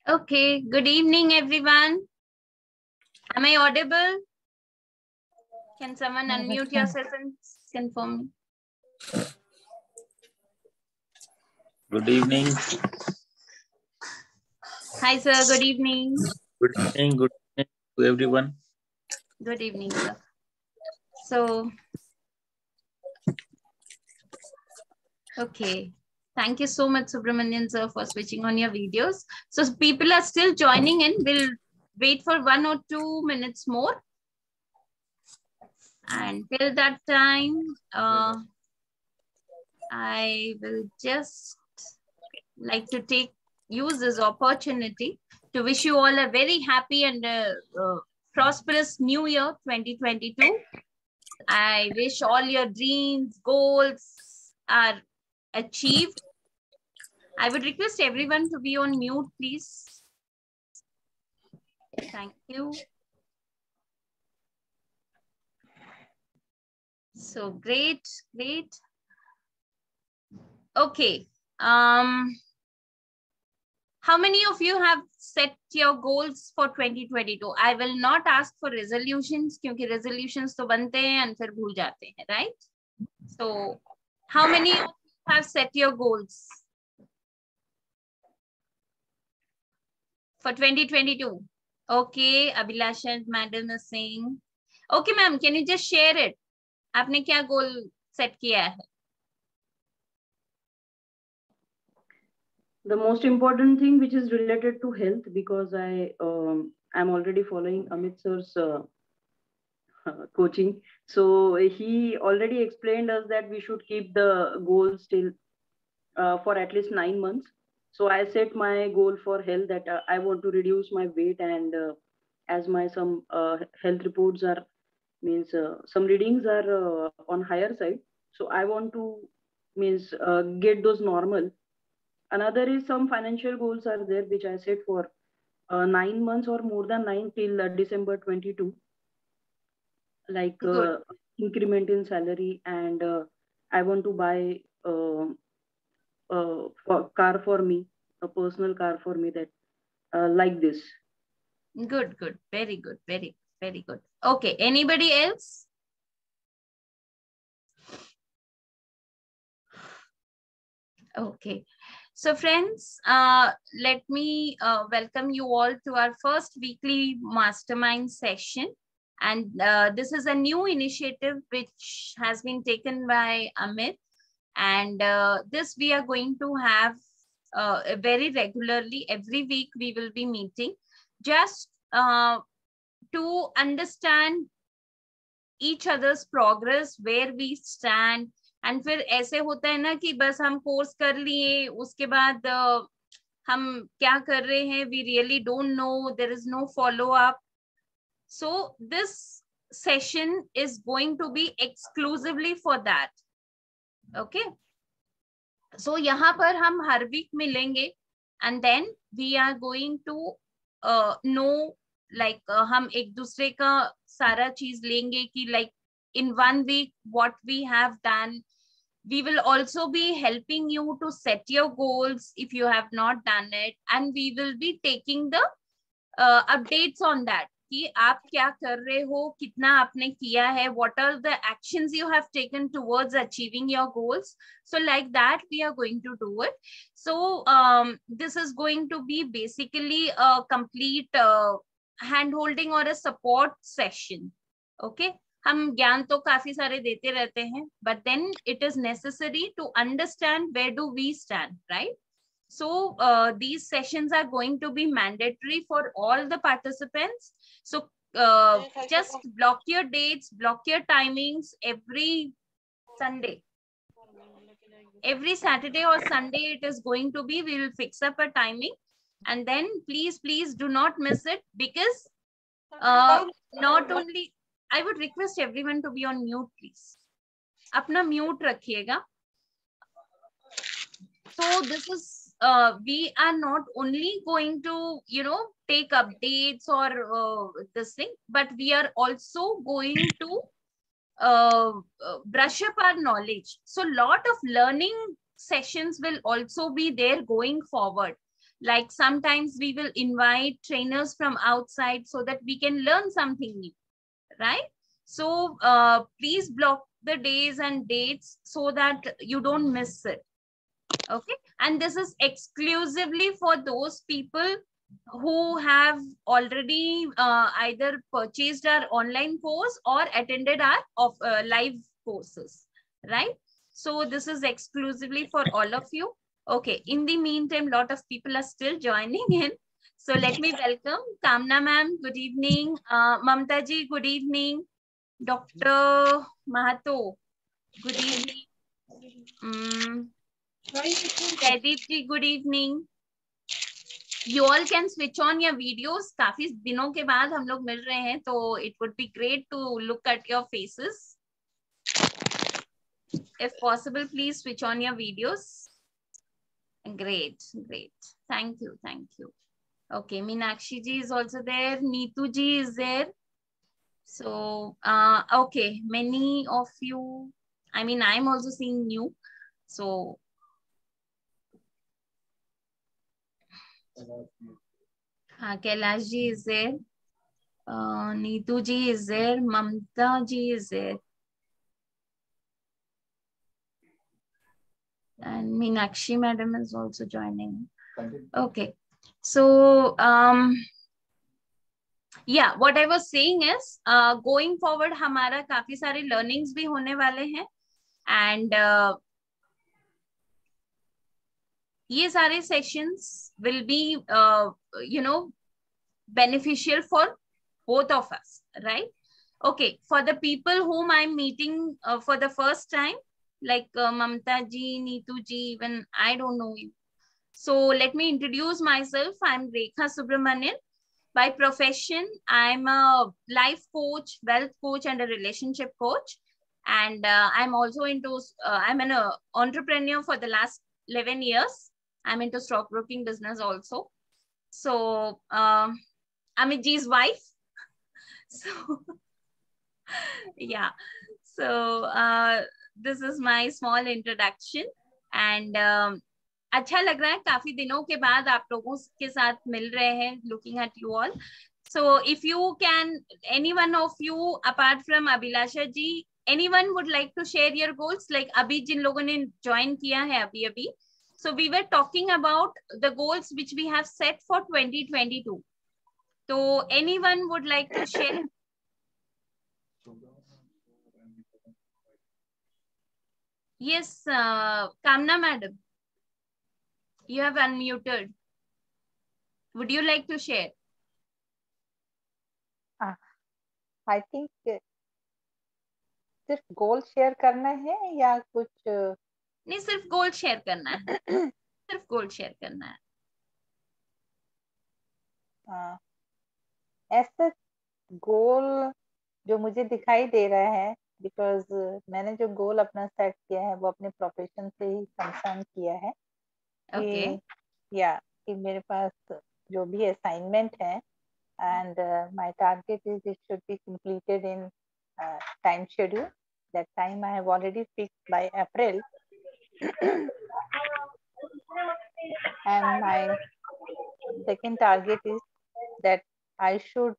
Okay, good evening, everyone. Am I audible? Can someone unmute yourself and confirm me? Good evening. Hi, sir. Good evening. Good evening. Good evening to everyone. Good evening, sir. So, okay. Thank you so much, Subramanian, sir, for switching on your videos. So, people are still joining in. We'll wait for 1 or 2 minutes more. And till that time, I will just like to use this opportunity to wish you all a very happy and prosperous new year 2022. I wish all your dreams, goals are achieved. I would request everyone to be on mute, please. Thank you. So great. Okay. How many of you have set your goals for 2022? I will not ask for resolutions क्योंकि resolutions तो बनते हैं and फिर भूल जाते हैं, right? So, how many of you have set your goals for 2022? Okay, Abhilasha madam is saying. Okay, ma'am, can you just share it? आपने क्या goal set किया है? The most important thing which is related to health, because I'm already following Amit sir's coaching. So he already explained us that we should keep the goals till for at least 9 months. So I set my goal for health that I want to reduce my weight, and as my some health reports are some readings are on higher side. So I want to get those normal. Another is some financial goals are there which I set for 9 months or more than 9 till December 22, like increment in salary, and I want to buy car for me, a personal car for me, that like this. Good, very good, very good. Okay, anybody else? Okay. So friends, let me welcome you all to our first weekly mastermind session. And this is a new initiative which has been taken by Amit. And this we are going to have very regularly. Every week we will be meeting just to understand each other's progress, where we stand. And फिर ऐसे होता है ना कि बस हम course कर लिए, उसके बाद हम क्या कर रहे हैं, we really don't know, there is no follow up. So this session is going to be exclusively for that. Okay, so यहाँ पर हम हर वीक मिलेंगे and then we are going to know, like हम एक दूसरे का सारा चीज लेंगे कि like in 1 week what we have done. We will also be helping you to set your goals if you have not done it, and we will be taking the updates on that कि आप क्या कर रहे हो, कितना आपने किया है, what are the actions you have taken towards achieving your goals. So like that we are going to do it. So this is going to be basically a complete hand holding or a support session. Okay, हम ज्ञान तो काफी सारे देते रहते हैं, but then it is necessary to understand where do we stand, right? So these sessions are going to be mandatory for all the participants. So just block your dates, block your timings. Every Sunday, every Saturday or Sunday it is going to be, we will fix up a timing, and then please do not miss it, because not only, I would request everyone to be on mute, please. अपना mute रखिएगा. So this is we are not only going to take updates or this thing, but we are also going to brush up our knowledge. So lot of learning sessions will also be there going forward. Like sometimes we will invite trainers from outside so that we can learn something new, right? So please block the days and dates so that you don't miss it. Okay, and this is exclusively for those people who have already either purchased our online course or attended our live courses, right? So this is exclusively for all of you. Okay, in the meantime, lot of people are still joining in. So let me welcome Kamna ma'am, good evening. Mamta ji, good evening. Dr. Mahato, good evening. Jaideep ji, good evening. You all can switch on your videos. काफी दिनों के बाद हम लोग मिल रहे हैं, तो it would be great to look at your faces. If possible, please switch on your videos. Great, great. Thank you, thank you. Okay, Meenakshi ji is also there. Neetu ji is there. So, okay, many of you, I mean, I'm also seeing new. So, Kailash ji is there. Neetu ji is there. Mamta ji is there. And Meenakshi madam is also joining. Okay. So, yeah, what I was saying is, going forward, हमारा काफी सारे learnings भी होने वाले हैं. And ये सारे sessions will be, you know, beneficial for both of us, right? Okay, for the people whom I'm meeting for the first time, like Mamta ji, Neetu ji, even I don't know you. So let me introduce myself. I'm Rekha Subramanian. By profession, I'm a life coach, wealth coach, and a relationship coach. And I'm also into, I'm an entrepreneur for the last 11 years. I'm into stockbroking business also. So Amit ji's wife. So yeah, so this is my small introduction. And अच्छा लग रहा है काफी दिनों के बाद आप लोगों के साथ मिल रहे हैं, looking at you all. So if you can, any one of you apart from Abhilasha ji, anyone would like to share your goals? Like अभी जिन लोगों ने join किया है अभी अभी. So we were talking about the goals which we have set for 2022. So anyone would like to share? Yes, Kamna madam. You have unmuted. Would you like to share? I think सिर्फ गोल share करना है या कुछ नहीं, सिर्फ गोल share करना है. सिर्फ गोल शेयर करना है. ऐसा गोल जो मुझे दिखाई दे रहा है, बिकॉज मैंने जो गोल अपना सेट किया है वो अपने प्रोफेशन से ही कंसर्न किया है. Okay. या कि मेरे पास जो भी असाइनमेंट है and my target is it should be completed in time schedule. That time I have already fixed by April. And my second target is that I should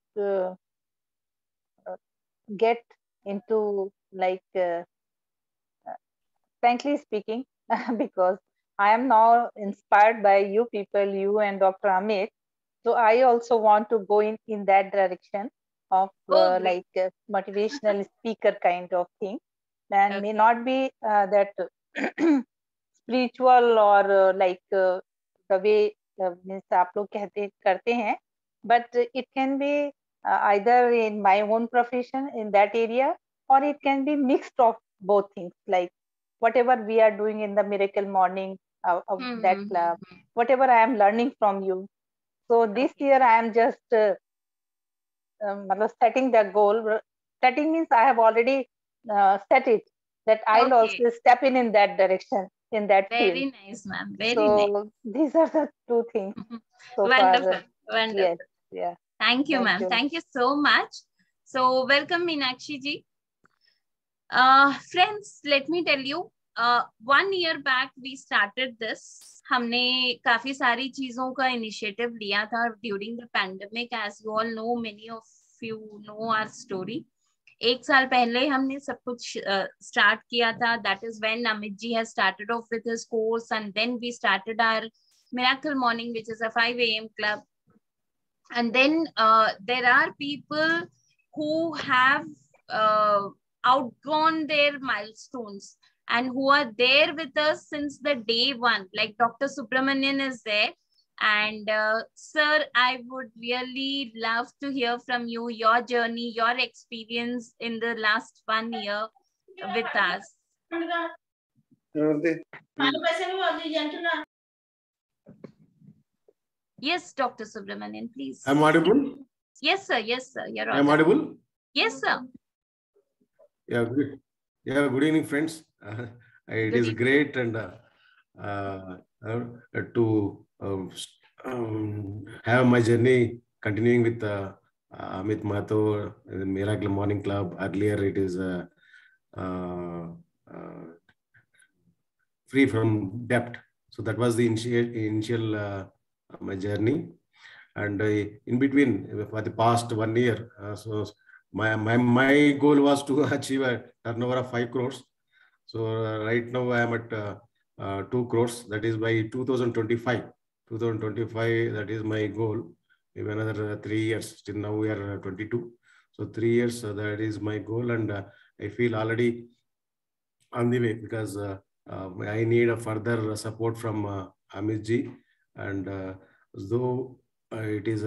get into, like, frankly speaking, because I am now inspired by you people, you and Dr. Amit. So I also want to go in that direction of like motivational speaker kind of thing. And may not be that spiritual or like the way means आप लोग करते हैं, but it can be either in my own profession in that area, or it can be mixed of both things, like whatever we are doing in the Miracle Morning of that club, whatever I am learning from you. So this year I am just setting the goal. Setting means I have already set it, that I'll also step in that direction, in that field. Very nice, ma'am. Very nice. These are the two things. So wonderful, far. wonderful. Yes, yeah. Thank you, ma'am. Thank you so much. So welcome, Meenakshi ji. Friends, let me tell you, 1 year back we started this. हमने काफी सारी चीजों का initiative लिया था during the pandemic. As you all know, many of you know our story. 1 साल पहले हमने सब कुछ स्टार्ट किया था. That is when Amit ji has started off with his course and then we started our miracle morning which is a 5 AM club. And then there are people who have outgone their milestones and who are there with us since the day one, like Dr. Subramanian is there. And sir, I would really love to hear from you, your journey, your experience in the last 1 year with us. Yes, Dr. Subramanian, please. I'm audible? Yes, sir. Yes, sir. You're I'm audible? Yes, sir. Yeah, good. Yeah, good evening, friends. It is great and to have my journey continuing with Amit Mato, the Miracle Morning Club. Earlier, it is free from debt. So that was the initial my journey, and in between for the past 1 year, so my goal was to achieve a turnover of 5 crores. So right now I am at 2 crores. That is by 2025. 2025. That is my goal. Maybe another 3 years. Still now we are 22. So 3 years. That is my goal, and I feel already on the way because I need a further support from Amit ji. And though it is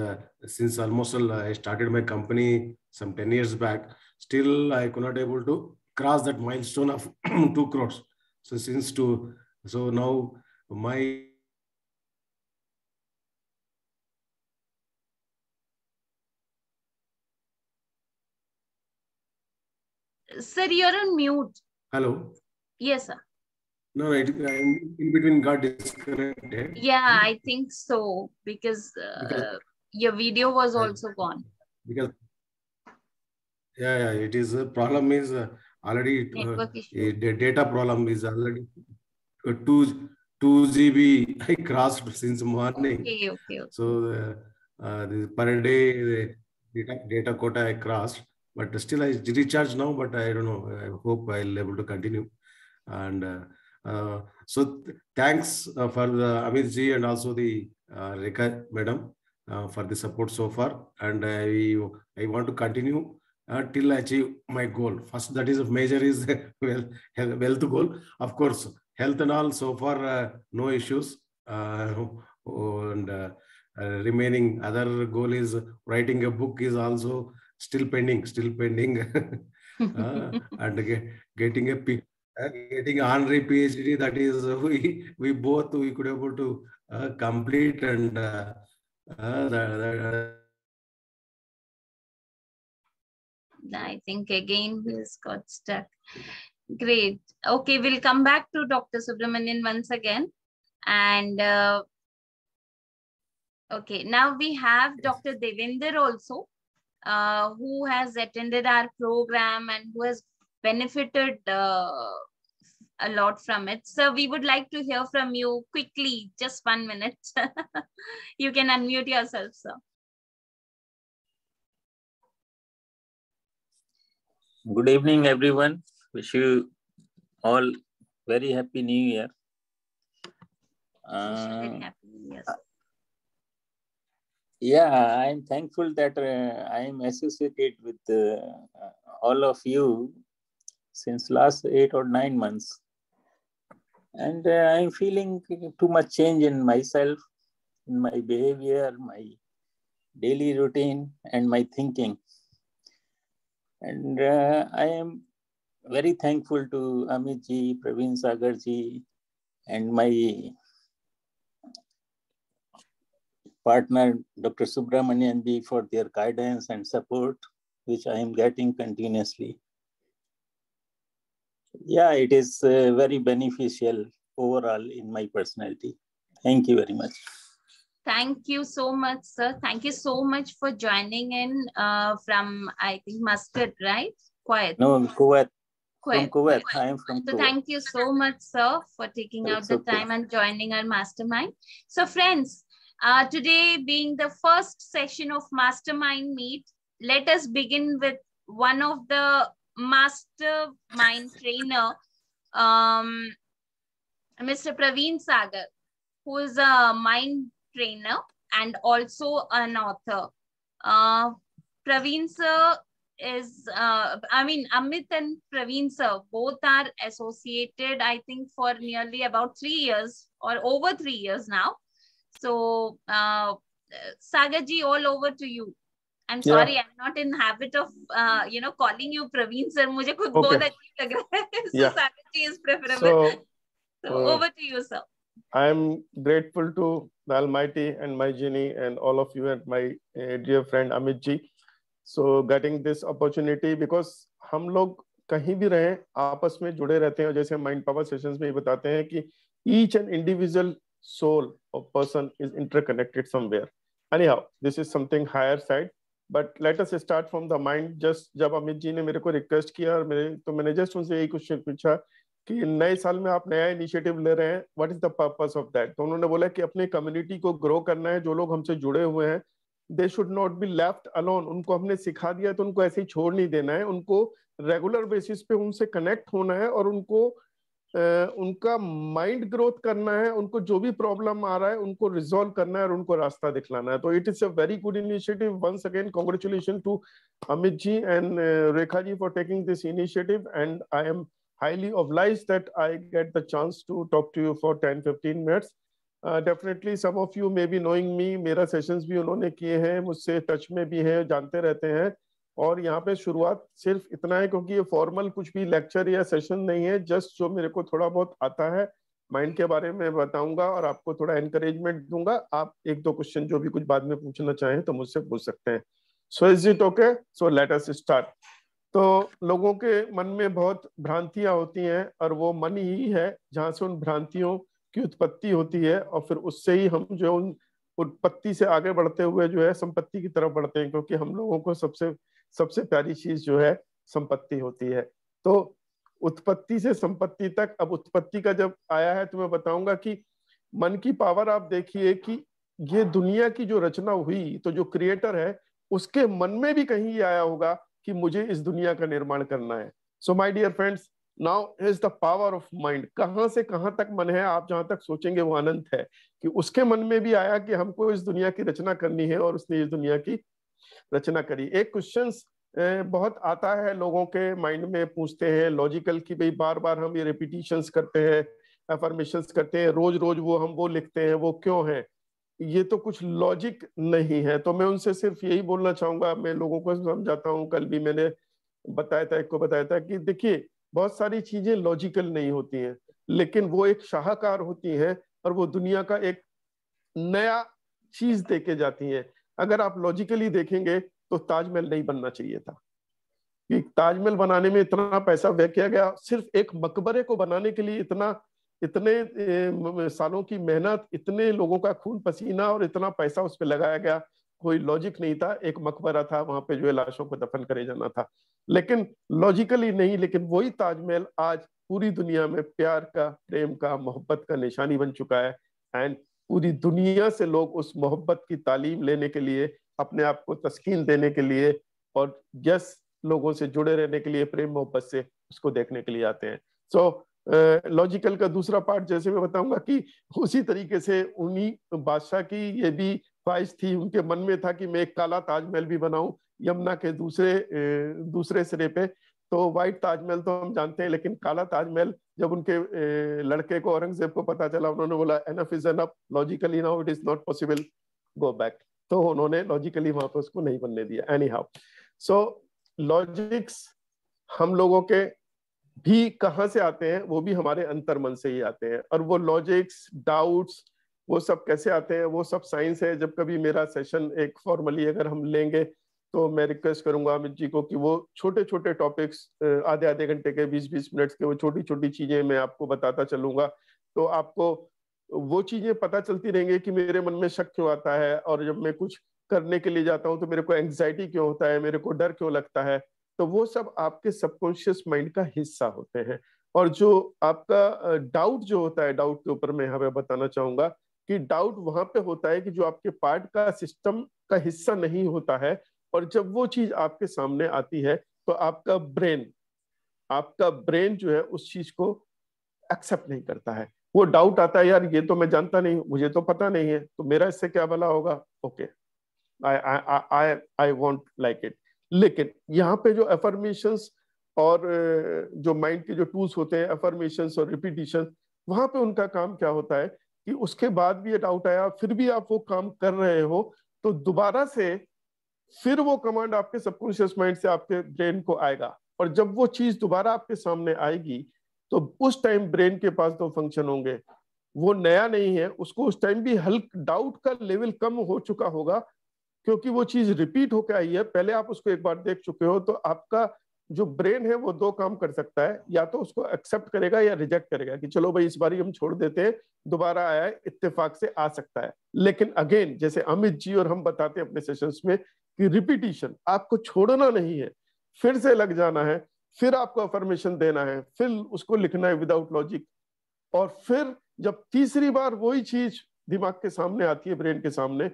since almost I started my company some 10 years back, still I could not able to cross that milestone of 2 crores. So now my Sir, you're on mute. Hello. Yes, sir. No, in between got disconnected. Yeah, I think so because your video was also gone. Because yeah, it is a problem is already the data problem is already 2 GB I crossed since morning. Okay. So the per day the data quota I crossed, but still I recharge now. But I don't know. I hope I'll able to continue. And so thanks for the Amit ji and also the Rekha madam for the support so far. And I want to continue till I achieve my goal. First, that is major is wealth goal. Of course, health and all so far no issues. And remaining other goal is writing a book is also still pending. And getting honorary PhD, that is we both could able to complete, and I think again he's got stuck. Great. Okay, we'll come back to Dr. Subramanian once again. And okay, now we have Dr. Devender also, who has attended our program and who has benefited a lot from it. So we would like to hear from you quickly, just 1 minute. You can unmute yourself, sir. Good evening, everyone. Wish you all very happy New Year. Very happy New Year. Yeah, I'm thankful that I am associated with all of you since last 8 or 9 months. And I'm feeling too much change in myself, in my behavior, my daily routine, and my thinking. And I am very thankful to Amit ji, Praveen Sagar ji, and my partner, Dr. Subramanian ji, for their guidance and support, which I am getting continuously. Yeah, it is very beneficial overall in my personality. Thank you very much. Thank you so much, sir. Thank you so much for joining in from, I think, Muscat, right? Kuwait. No, Kuwait. Kuwait. From Kuwait. I am from So Kuwait. thank you so much, sir, for taking out It's the okay. time and joining our mastermind. So friends, today being the first session of Mastermind Meet, let us begin with one of the mastermind trainer, Mr. Praveen Sagar, who is a mind trainer and also an author. Praveen sir is, Amit and Praveen sir, both are associated, I think, for nearly about 3 years or over 3 years now. So, Sagar ji, all over to you. I'm sorry, I'm not in habit of, calling you Praveen sir. मुझे खुद बहुत अजीब लग रहा है. So, Sagar ji is preferable. So over to you, sir. I'm grateful to the Almighty and my genie and all of you and my dear friend Amit ji. So getting this opportunity because हम लोग कहीं भी रहें आपस में जुड़े रहते हैं और जैसे माइंड पावर सेशंस में बताते हैं कि each and individual soul of person is interconnected somewhere. Anyhow, this is something higher side. But let us start from the mind. Just जब अमित जी ने मेरे को रिक्वेस्ट किया और मैंने जस्ट उनसे यही क्वेश्चन पूछा कि नए साल में आप नया इनिशिएटिव ले रहे हैं, what is the purpose of that? तो उन्होंने बोला कि अपने कम्युनिटी को ग्रो करना है, जो लोग हमसे जुड़े हुए हैं they should not be left alone. उनको हमने सिखा दिया तो उनको ऐसे ही छोड़ नहीं देना है, उनको रेगुलर बेसिस पे उनसे कनेक्ट होना है और उनको उनका माइंड ग्रोथ करना है, उनको जो भी प्रॉब्लम आ रहा है उनको रिजॉल्व करना है और उनको रास्ता दिखलाना है. तो it is a very good initiative. Once again congratulation to Amit ji and Rekha ji for taking this initiative and I am highly obliged that I get the chance to talk to you for 10-15 minutes. Definitely some of you may be knowing me. मेरा sessions भी उन्होंने किए हैं, मुझसे touch में भी हैं, जानते रहते हैं. और यहाँ पे शुरुआत सिर्फ इतना है क्योंकि ये फॉर्मल कुछ भी लेक्चर या सेशन नहीं है, जस्ट जो मेरे को थोड़ा बहुत आता है माइंड के बारे में बताऊंगा और आपको थोड़ा एनकरेजमेंट दूंगा. आप एक दो क्वेश्चन जो भी कुछ बाद में पूछना चाहें तो मुझसे पूछ सकते हैं. So is it okay? So let us start. तो लोगों के मन में बहुत भ्रांतियां होती हैं और वो मन ही है जहां से उन भ्रांतियों की उत्पत्ति होती है और फिर उससे ही हम जो उन उत्पत्ति से आगे बढ़ते हुए जो है संपत्ति की तरफ बढ़ते हैं, क्योंकि हम लोगों को सबसे प्यारी चीज जो है संपत्ति होती है. तो उत्पत्ति से संपत्ति तक, अब उत्पत्ति का जब आया है तो मैं बताऊंगा कि मन की पावर आप देखिए कि ये दुनिया की जो रचना हुई तो जो क्रिएटर है उसके मन में भी कहीं ये आया होगा कि मुझे इस दुनिया का निर्माण करना है. So my dear friends, now is the power of mind. कहां से कहां तक मन है, आप जहां तक सोचेंगे वो अनंत है, कि उसके मन में भी आया कि हमको इस दुनिया की रचना करनी है और उसने इस दुनिया की रचना करी. एक क्वेश्चन बहुत आता है लोगों के माइंड में, पूछते हैं लॉजिकल कि भाई बार बार हम ये रिपीटिशंस करते हैं, अफर्मेशंस करते हैं, रोज रोज वो लिखते हैं, वो क्यों है? ये तो कुछ लॉजिक नहीं है. तो मैं उनसे सिर्फ यही बोलना चाहूंगा, मैं लोगों को समझाता हूँ, कल भी मैंने एक को बताया था कि देखिए बहुत सारी चीजें लॉजिकल नहीं होती हैं, लेकिन वो एक शाहकार होती हैं और वो दुनिया का एक नया चीज देके जाती हैं. अगर आप लॉजिकली देखेंगे तो ताजमहल नहीं बनना चाहिए था, कि ताजमहल बनाने में इतना पैसा व्यय किया गया, सिर्फ एक मकबरे को बनाने के लिए इतने सालों की मेहनत, इतने लोगों का खून पसीना और इतना पैसा उस पर लगाया गया. कोई लॉजिक नहीं था, एक मकबरा था, वहां पे जो है लाशों को दफन करे जाना था, लेकिन लॉजिकली नहीं. लेकिन वही ताजमहल आज पूरी दुनिया में प्यार का, प्रेम का, मोहब्बत का निशानी बन चुका है. एंड पूरी दुनिया से लोग उस मोहब्बत की तालीम लेने के लिए, अपने आप को तस्कीन देने के लिए और लोगों से जुड़े रहने के लिए, प्रेम मोहब्बत से उसको देखने के लिए आते हैं. सो लॉजिकल का दूसरा पार्ट जैसे मैं बताऊंगा कि उसी तरीके से उन्हीं बादशाह की ये भी ख्वाहिश थी, उनके मन में था कि मैं एक काला ताजमहल भी बनाऊं यमुना के दूसरे सिरे पे. तो व्हाइट ताजमहल तो हम जानते हैं, लेकिन काला ताजमहल जब उनके लड़के को, औरंगजेब को पता चला, उन्होंने बोला enough is enough, logically now it is not possible, go back. तो उन्होंने लॉजिकली वहां पर उसको नहीं बनने दिया. एनी हाउ, सो लॉजिक्स हम लोगों के भी कहाँ से आते हैं? वो भी हमारे अंतर मन से ही आते हैं. और वो लॉजिक्स, डाउट्स, वो सब कैसे आते हैं? वो सब साइंस है. जब कभी मेरा सेशन एक फॉर्मली अगर हम लेंगे तो मैं रिक्वेस्ट करूंगा अमित जी को कि वो छोटे छोटे टॉपिक्स, आधे घंटे के, 20-20 मिनट्स के, वो छोटी छोटी चीजें मैं आपको बताता चलूंगा. तो आपको वो चीजें पता चलती रहेंगी कि मेरे मन में शक क्यों आता है, और जब मैं कुछ करने के लिए जाता हूँ तो मेरे को एंग्जाइटी क्यों होता है, मेरे को डर क्यों लगता है. तो वो सब आपके सबकॉन्शियस माइंड का हिस्सा होते हैं। और जो आपका डाउट जो होता है, डाउट के ऊपर मैं यहाँ पे बताना चाहूंगा कि डाउट वहां पे होता है कि जो आपके पार्ट का सिस्टम का हिस्सा नहीं होता है, और जब वो चीज आपके सामने आती है तो आपका ब्रेन जो है उस चीज को एक्सेप्ट नहीं करता है। वो डाउट आता है, यार ये तो मैं जानता नहीं, मुझे तो पता नहीं है, तो मेरा इससे क्या भला होगा, okay I want like it. लेकिन यहाँ पे जो अफर्मेशंस और जो माइंड के जो टूल्स होते हैं, अफर्मेशंस और रिपीटिशन, वहां पे उनका काम क्या होता है कि उसके बाद भी ये डाउट आया, फिर भी आप वो काम कर रहे हो, तो दोबारा से फिर वो कमांड आपके सबकॉन्शियस माइंड से आपके ब्रेन को आएगा। और जब वो चीज दोबारा आपके सामने आएगी तो उस टाइम ब्रेन के पास 2 फंक्शन होंगे। वो नया नहीं है, उसको उस टाइम भी हल्का डाउट का लेवल कम हो चुका होगा, क्योंकि वो चीज रिपीट होकर आई है, पहले आप उसको एक बार देख चुके हो। तो आपका जो ब्रेन है वो 2 काम कर सकता है, या तो उसको एक्सेप्ट करेगा या रिजेक्ट करेगा कि चलो भाई इस बारी हम छोड़ देते हैं, दोबारा आया है, इत्तेफाक से आ सकता है। लेकिन अगेन, जैसे अमित जी और हम बताते हैं अपने सेशंस में कि रिपीटिशन, आपको छोड़ना नहीं है, फिर से लग जाना है, फिर आपको अफर्मेशन देना है, फिर उसको लिखना है विदाउट लॉजिक। और फिर जब तीसरी बार वही चीज दिमाग के सामने आती है, ब्रेन के सामने,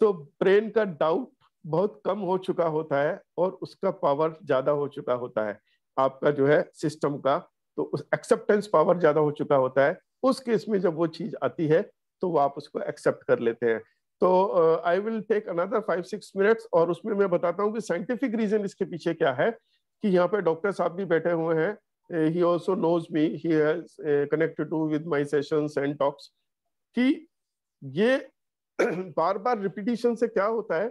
तो ब्रेन का डाउट बहुत कम हो चुका होता है और उसका पावर ज्यादा हो चुका होता है, आपका जो है सिस्टम का, तो उस एक्सेप्टेंस पावर ज्यादा हो चुका होता है। उस केस में जब वो चीज आती है तो वो आप उसको एक्सेप्ट कर लेते हैं। तो I will take another 5-6 minutes, और उसमें मैं बताता हूँ कि साइंटिफिक रीजन इसके पीछे क्या है। कि यहाँ पे डॉक्टर साहब भी बैठे हुए हैं, he also knows me, he has connected to with my sessions and talks, कि ये बार बार रिपीटिशन से क्या होता है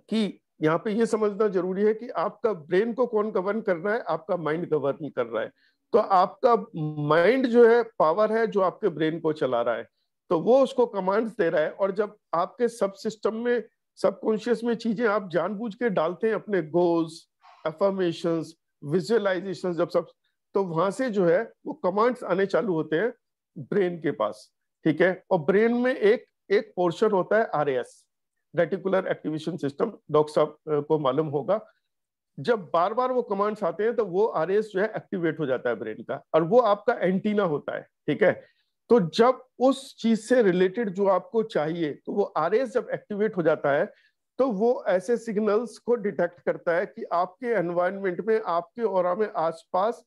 कि यहाँ पे ये समझना जरूरी है कि आपका ब्रेन को कौन गवर्न कर रहा है, आपका माइंड गवर्न कर रहा है। तो आपका माइंड जो है पावर है जो आपके ब्रेन को चला रहा है, तो वो उसको कमांड्स दे रहा है। और जब आपके सब सिस्टम में, सबकॉन्शियस में चीजें आप जानबूझ के डालते हैं, अपने गोल्स, अफर्मेशंस, विजुअलाइजेशंस, जब सब, तो वहां से जो है वो कमांड्स आने चालू होते हैं ब्रेन के पास, ठीक है। और ब्रेन में एक पोर्शन होता है RAS, reticular activation system, doctor साहब को मालूम होगा। जब बार बार वो कमांड्स आते हैं तो वो RAS जो है एक्टिवेट हो जाता है ब्रेन का, और वो आपका एंटीना होता है, ठीक है। तो जब उस चीज से रिलेटेड जो आपको चाहिए, तो वो RAS जब एक्टिवेट हो जाता है तो वो ऐसे सिग्नल्स को डिटेक्ट करता है कि आपके एनवायरनमेंट में, आपके ऑरा में, आसपास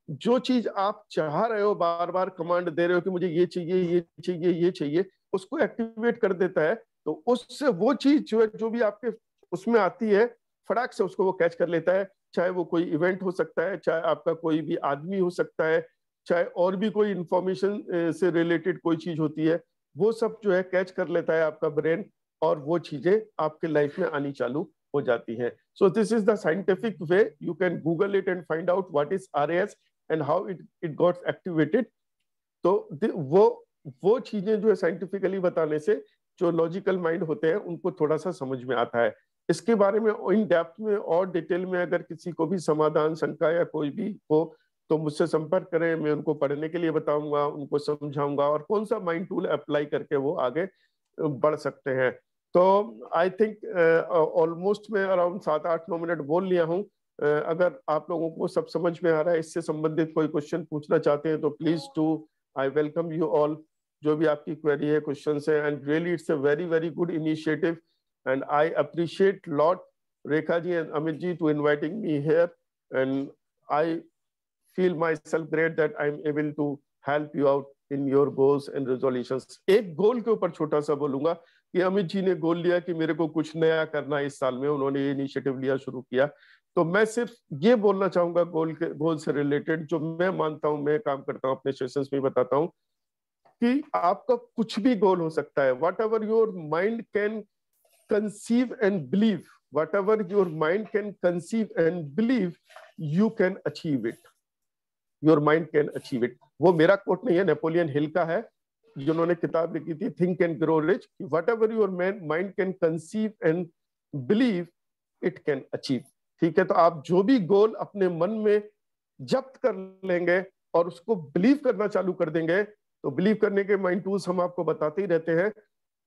जो चीज आप चाह रहे हो, बार बार कमांड दे रहे हो कि मुझे ये चाहिए, ये चाहिए, ये चाहिए, उसको एक्टिवेट कर देता है। तो उससे वो चीज जो है, जो भी आपके उसमें आती है, फटाक से उसको वो कैच कर लेता है। चाहे वो कोई इवेंट हो सकता है, चाहे आपका कोई भी आदमी हो सकता है, चाहे और भी कोई इंफॉर्मेशन से रिलेटेड कोई चीज होती है, वो सब जो है कैच कर लेता है आपका ब्रेन, और वो चीजें आपके लाइफ में आनी चालू हो जाती हैं। सो this is the scientific way, you can Google it and find out what is RAS and how it got activated. तो वो चीजें जो है साइंटिफिकली बताने से जो लॉजिकल माइंड होते हैं उनको थोड़ा सा समझ में आता है। इसके बारे में इन डेप्थ में और डिटेल में अगर किसी को भी समाधान, शंका या कोई भी हो तो मुझसे संपर्क करें, मैं उनको पढ़ने के लिए बताऊंगा, उनको समझाऊंगा, और कौन सा माइंड टूल अप्लाई करके वो आगे बढ़ सकते हैं। तो आई थिंक ऑलमोस्ट मैं अराउंड 7-8-9 मिनट बोल लिया हूँ। अगर आप लोगों को सब समझ में आ रहा है, इससे संबंधित कोई क्वेश्चन पूछना चाहते हैं तो please do, I welcome you all. जो भी आपकी क्वेरी है, क्वेश्चन है, and really it's a very very good initiative and I appreciate lot Rekha ji and Amit ji to inviting me here, and I feel myself great that I'm able to help you out in your goals and resolutions. एक गोल के ऊपर छोटा सा बोलूंगा कि अमित जी ने गोल लिया कि मेरे को कुछ नया करना इस साल में, उन्होंने ये इनिशिएटिव लिया, शुरू किया। तो मैं सिर्फ ये बोलना चाहूंगा गोल से रिलेटेड, जो मैं मानता हूँ, मैं काम करता हूँ, अपने सेशंस में बताता हूँ कि आपका कुछ भी गोल हो सकता है। What ever your mind can conceive and believe, whatever your mind can conceive and believe, you can achieve it, your mind can achieve it। वो मेरा कोट नहीं है, नेपोलियन हिल का है, जिन्होंने किताब लिखी थी think and grow rich. whatever your mind can conceive and believe, it can achieve। ठीक है, तो आप जो भी गोल अपने मन में जब्त कर लेंगे और उसको बिलीव करना चालू कर देंगे, तो बिलीव करने के माइंड टूल्स हम आपको बताते ही रहते हैं,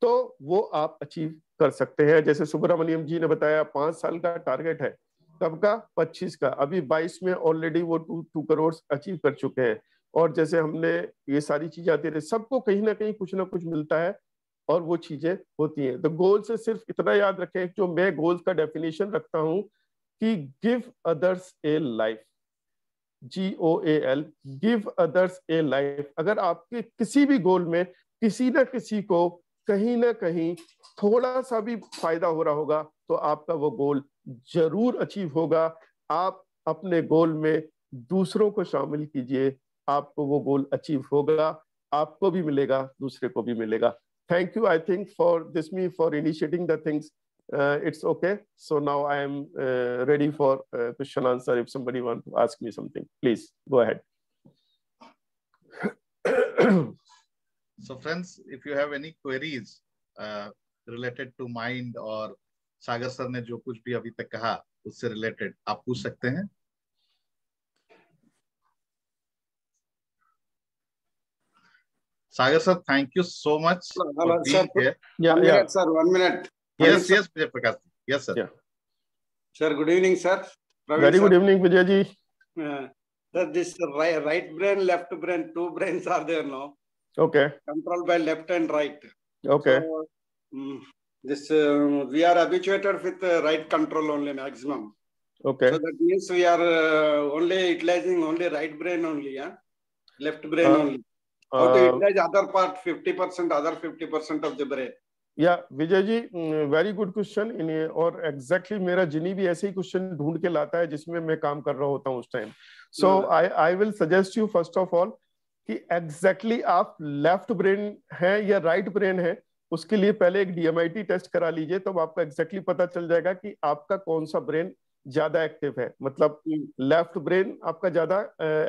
तो वो आप अचीव कर सकते हैं। जैसे सुब्रमण्यम जी ने बताया 5 साल का टारगेट है, कब का? 25 का। अभी 22 में ऑलरेडी वो 2 करोड़ अचीव कर चुके हैं। और जैसे हमने ये सारी चीजें आती रही, सबको कहीं ना कहीं कुछ ना कुछ मिलता है और वो चीजें होती हैं। तो गोल से सिर्फ इतना याद रखें, जो मैं गोल्स का डेफिनेशन रखता हूं कि गिव अदर्स ए लाइफ, GOAL, गिव अदर्स ए लाइफ। अगर आपके किसी भी गोल में किसी ना किसी को कहीं ना कहीं थोड़ा सा भी फायदा हो रहा होगा तो आपका वो गोल जरूर अचीव होगा। आप अपने गोल में दूसरों को शामिल कीजिए, आपको वो गोल अचीव होगा, आपको भी मिलेगा, दूसरे को भी मिलेगा। Thank you, I think, for this me for initiating the things. It's okay. So now I am ready for question answer. If somebody want to ask me something, please go ahead. So friends, if you have any queries related to mind or Sagar sir ने जो कुछ भी अभी तक कहा उससे related आप पूछ सकते हैं। Sagar sir, thank you so much for being here. Yeah, One yeah. minute, sir. 1 minute. Yes, yes, Vijay Prakash. Yes, sir. Yeah. Sir, good evening, sir. Praveen, Very good sir. evening, Vijay ji. Sir, this right brain, left brain, two brains are there now. Okay. Controlled by left and right. Okay. So, this we are habituated with right control only maximum. Okay. So that means we are only utilizing only right brain only, yeah? Left brain only. How to utilize other part 50%, other 50% of the brain? या Vijay ji, very good question. और exactly मेरा जिनी भी ऐसे ही question ढूंढ के लाता है जिसमें मैं काम कर रहा होता हूँ उस time. So I will suggest you first of all कि एग्जैक्टली आप लेफ्ट ब्रेन है या राइट ब्रेन है, उसके लिए पहले एक DMIT टेस्ट करा लीजिए, तब आपको एग्जैक्टली पता चल जाएगा कि आपका कौन सा ब्रेन ज्यादा एक्टिव है, मतलब लेफ्ट ब्रेन आपका ज्यादा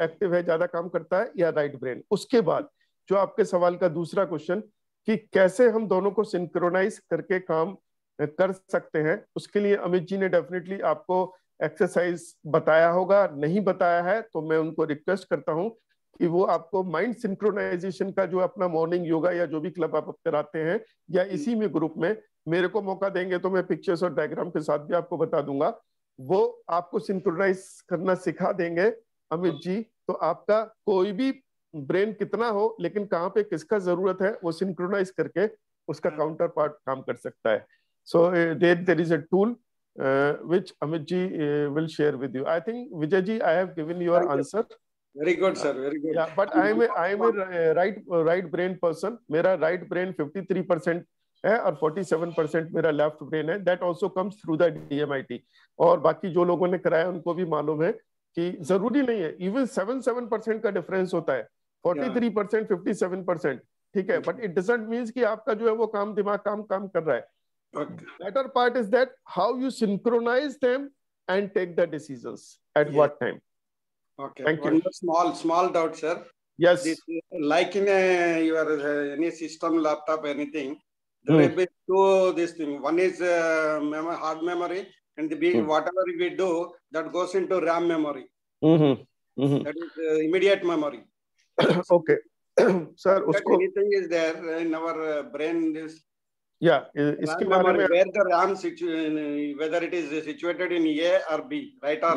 एक्टिव है, ज्यादा काम करता है, या राइट ब्रेन। उसके बाद जो आपके सवाल का दूसरा क्वेश्चन कि कैसे हम दोनों को सिंक्रोनाइज करके काम कर सकते हैं, उसके लिए अमित जी ने डेफिनेटली आपको एक्सरसाइज बताया होगा। नहीं बताया है तो मैं उनको रिक्वेस्ट करता हूं कि वो आपको माइंड सिंक्रोनाइजेशन का जो अपना मॉर्निंग योगा या जो भी क्लब आप कराते हैं या इसी में ग्रुप में, मेरे को मौका देंगे तो मैं पिक्चर्स और डायग्राम के साथ भी आपको बता दूंगा, वो आपको सिंक्रोनाइज करना सिखा देंगे अमित जी। तो आपका कोई भी ब्रेन कितना हो लेकिन कहाँ पे किसका जरूरत है वो सिंक्रोनाइज करके उसका काउंटर पार्ट काम कर सकता है। So there is a tool which Amit ji will share with you. I think Vijay ji, I have given your answer. Very good, sir. Very good. Yeah, but I am a right brain person. मेरा right brain 53% है और 47% मेरा left brain है. That also comes through the DMIT. और बाकी जो लोगों ने कराया उनको भी मालूम है कि जरूरी नहीं है, even 7% का डिफरेंस होता है, 43%, 57%, ठीक है, बट इट डजंट मीन्स कि आपका जो है वो दिमाग काम कर रहा है। Better part is that how you synchronize them and take the decisions at what time. Okay. Thank One you. small doubt, sir. Yes. This, like in your any system, laptop, anything, there will be two this thing. One is hard memory, and whatever we do that goes into RAM memory. That is immediate memory. Okay. Sir, usko anything is there in our brain. This इसके बारे में where the RAM whether it is situated in A or B, right or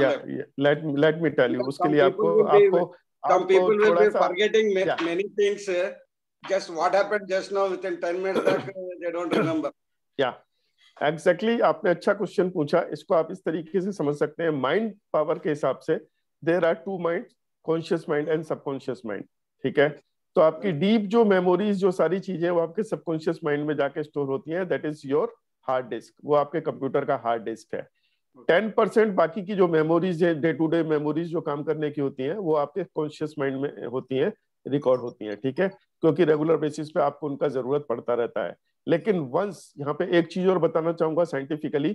left. Let me tell you. उसके लिए आपको some people will be forgetting many things. Just what happened just now within 10 minutes back, they don't remember. Exactly. आपने अच्छा question पूछा। इसको आप इस तरीके से समझ सकते हैं, माइंड पावर के हिसाब से there are two mind, conscious mind and subconscious mind, ठीक है। तो आपकी डीप जो मेमोरीज, जो सारी चीजें वो आपके सबकॉन्शियस माइंड में जाके स्टोर होती हैं, that is your hard disk, वो आपके कंप्यूटर का हार्ड डिस्क है। 10% बाकी की जो मेमोरीज है, डे टू डे मेमोरीज जो काम करने की होती हैं, वो आपके कॉन्शियस माइंड में होती हैं, रिकॉर्ड होती हैं, ठीक है, क्योंकि रेगुलर बेसिस पे आपको उनका जरूरत पड़ता रहता है। लेकिन वंस यहाँ पे एक चीज और बताना चाहूंगा साइंटिफिकली,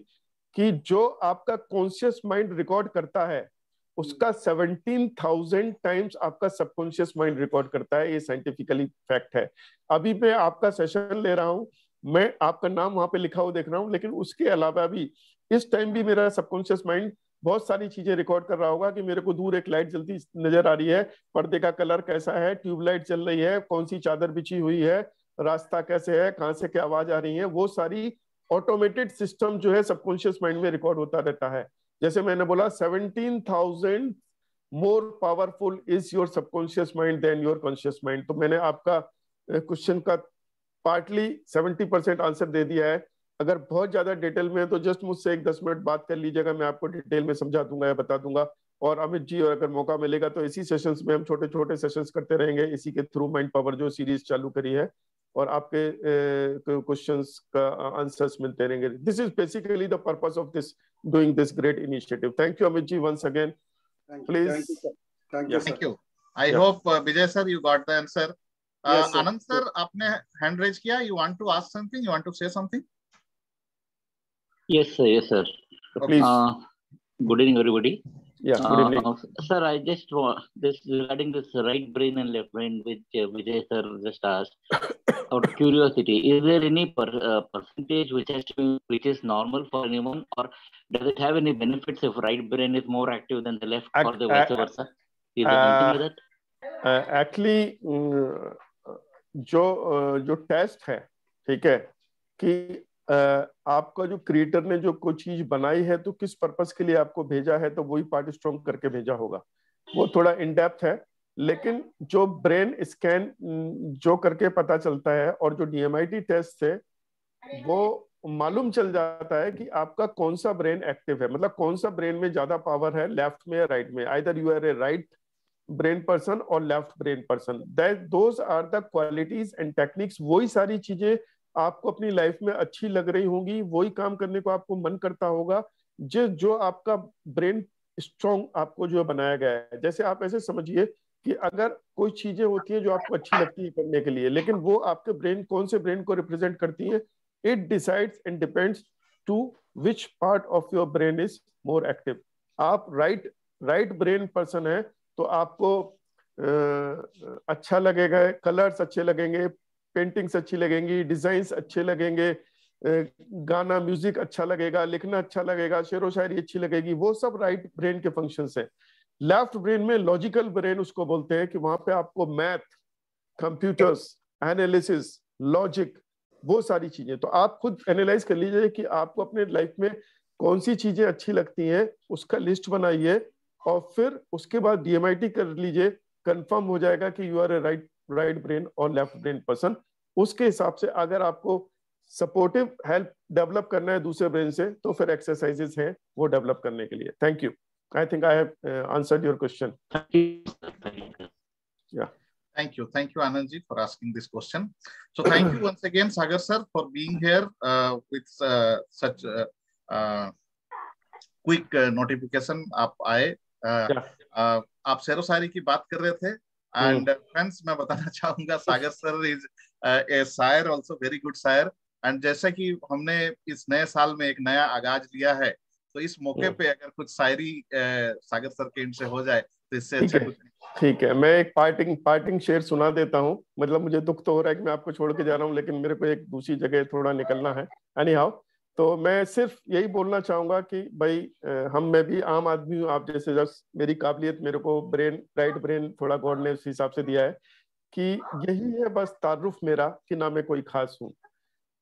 कि जो आपका कॉन्शियस माइंड रिकॉर्ड करता है उसका 17,000 टाइम्स आपका सबकॉन्शियस माइंड रिकॉर्ड करता है। ये साइंटिफिकली फैक्ट है। अभी मैं आपका सेशन ले रहा हूं, मैं आपका नाम वहां पे लिखा हुआ देख रहा हूं, लेकिन उसके अलावा भी इस टाइम भी मेरा सबकॉन्शियस माइंड बहुत सारी चीजें रिकॉर्ड कर रहा होगा कि मेरे को दूर एक लाइट जलती नजर आ रही है, पर्दे का कलर कैसा है, ट्यूबलाइट चल रही है, कौन सी चादर बिछी हुई है, रास्ता कैसे है, कहाँ से क्या आवाज आ रही है, वो सारी ऑटोमेटेड सिस्टम जो है सबकॉन्शियस माइंड में रिकॉर्ड होता रहता है। जैसे मैंने बोला 17,000 more powerful is your subconscious mind then your conscious mind. तो मैंने आपका क्वेश्चन का पार्टली 70% आंसर दे दिया है। अगर बहुत ज्यादा डिटेल में है तो जस्ट मुझसे 1-10 मिनट बात कर लीजिएगा, मैं आपको डिटेल में समझा दूंगा या बता दूंगा। और अमित जी, और अगर मौका मिलेगा तो इसी सेशंस में हम छोटे छोटे सेशंस करते रहेंगे, इसी के थ्रू माइंड पावर जो सीरीज चालू करी है, और आपके क्वेश्चंस का आंसर्स मिलते रहेंगे। This is basically the purpose of this doing this great initiative. Thank you Amit ji once again, please. Thank you. I hope Vijay sir you got the answer. Yes, sir. Anand sir, आपने hand raise किया. You want to ask something? You want to say something? Yes, sir. Yes, sir. Please. Good evening, everybody. Yeah, good evening. Sir, I just want this regarding this right brain and left brain, which Vijay sir just asked. Out of curiosity, is there any percentage which has to be, which is normal for anyone, or does it have any benefits if right brain is more active than the left, or the vice versa? Is there anything like that? Actually, जो test है, ठीक है, कि आपका जो creator ने जो कोई चीज बनाई है तो किस पर्पस के लिए आपको भेजा है, तो वही पार्ट स्ट्रॉन्ग करके भेजा होगा। वो थोड़ा इन डेप्थ है, लेकिन जो ब्रेन स्कैन जो करके पता चलता है, और जो DMIT टेस्ट है वो मालूम चल जाता है कि आपका कौन सा ब्रेन एक्टिव है, मतलब कौन सा ब्रेन में ज्यादा पावर है, लेफ्ट में या राइट में। Either you are a right brain person और left brain person, those are the qualities and techniques. वही सारी चीजें आपको अपनी लाइफ में अच्छी लग रही होंगी, वही काम करने को आपको मन करता होगा, जो आपका ब्रेन स्ट्रॉन्ग आपको जो बनाया गया है। जैसे आप ऐसे समझिए कि अगर कोई चीजें होती हैं जो आपको अच्छी लगती है करने के लिए, लेकिन वो आपके ब्रेन कौन से ब्रेन को रिप्रेजेंट करती है, it decides and depends to which part of your brain is more active. आप राइट ब्रेन पर्सन है तो आपको अच्छा लगेगा, कलर्स अच्छे लगेंगे, पेंटिंग्स अच्छी लगेंगी, डिजाइन्स अच्छे लगेंगे, गाना म्यूजिक अच्छा लगेगा, लिखना अच्छा लगेगा, शेर व शायरी अच्छी लगेगी। वो सब राइट ब्रेन के फंक्शंस हैं। लेफ्ट ब्रेन में लॉजिकल ब्रेन उसको बोलते हैं, कि वहां पे आपको मैथ, कंप्यूटर्स, एनालिसिस, लॉजिक, वो सारी चीजें। तो आप खुद एनालाइज कर लीजिए कि आपको अपने लाइफ में कौन सी चीजें अच्छी लगती हैं, उसका लिस्ट बनाइए, और फिर उसके बाद DMIT कर लीजिए, कंफर्म हो जाएगा कि you are a right brain और लेफ्ट ब्रेन पर्सन। उसके हिसाब से अगर आपको सपोर्टिव हेल्प डेवलप करना है दूसरे ब्रेन से, तो फिर एक्सरसाइजेस हैं वो डेवलप करने के लिए। Thank you. I think I have answered your question. Yeah. Thank you, Anand ji, for asking this question. So thank you once again, Sagar sir, for being here with such quick notification. आप आए, आप शेरो शायरी की बात कर रहे थे, and friends, मैं बताना चाहूंगा, सागर सर is a शायर, also very good शायर, and जैसा कि हमने इस नए साल में एक नया आगाज लिया है, तो इस मौके पे अगर कुछ शायरी सागर सर के एंड से हो जाए तो इससे अच्छा कुछ नहीं। ठीक है, मैं एक पार्टिंग शेर सुना देता हूँ। मतलब मुझे दुख तो हो रहा है कि मैं आपको छोड़ के जा रहा हूँ, लेकिन मेरे को एक दूसरी जगह थोड़ा निकलना है। एनी हाउ, तो मैं सिर्फ यही बोलना चाहूंगा कि भाई मैं भी आम आदमी हूँ, आप जैसे। जस्ट मेरी काबिलियत, मेरे को राइट ब्रेन थोड़ा गॉड ने उस हिसाब से दिया है कि यही है बस तारुफ मेरा कि ना मैं कोई खास हूँ,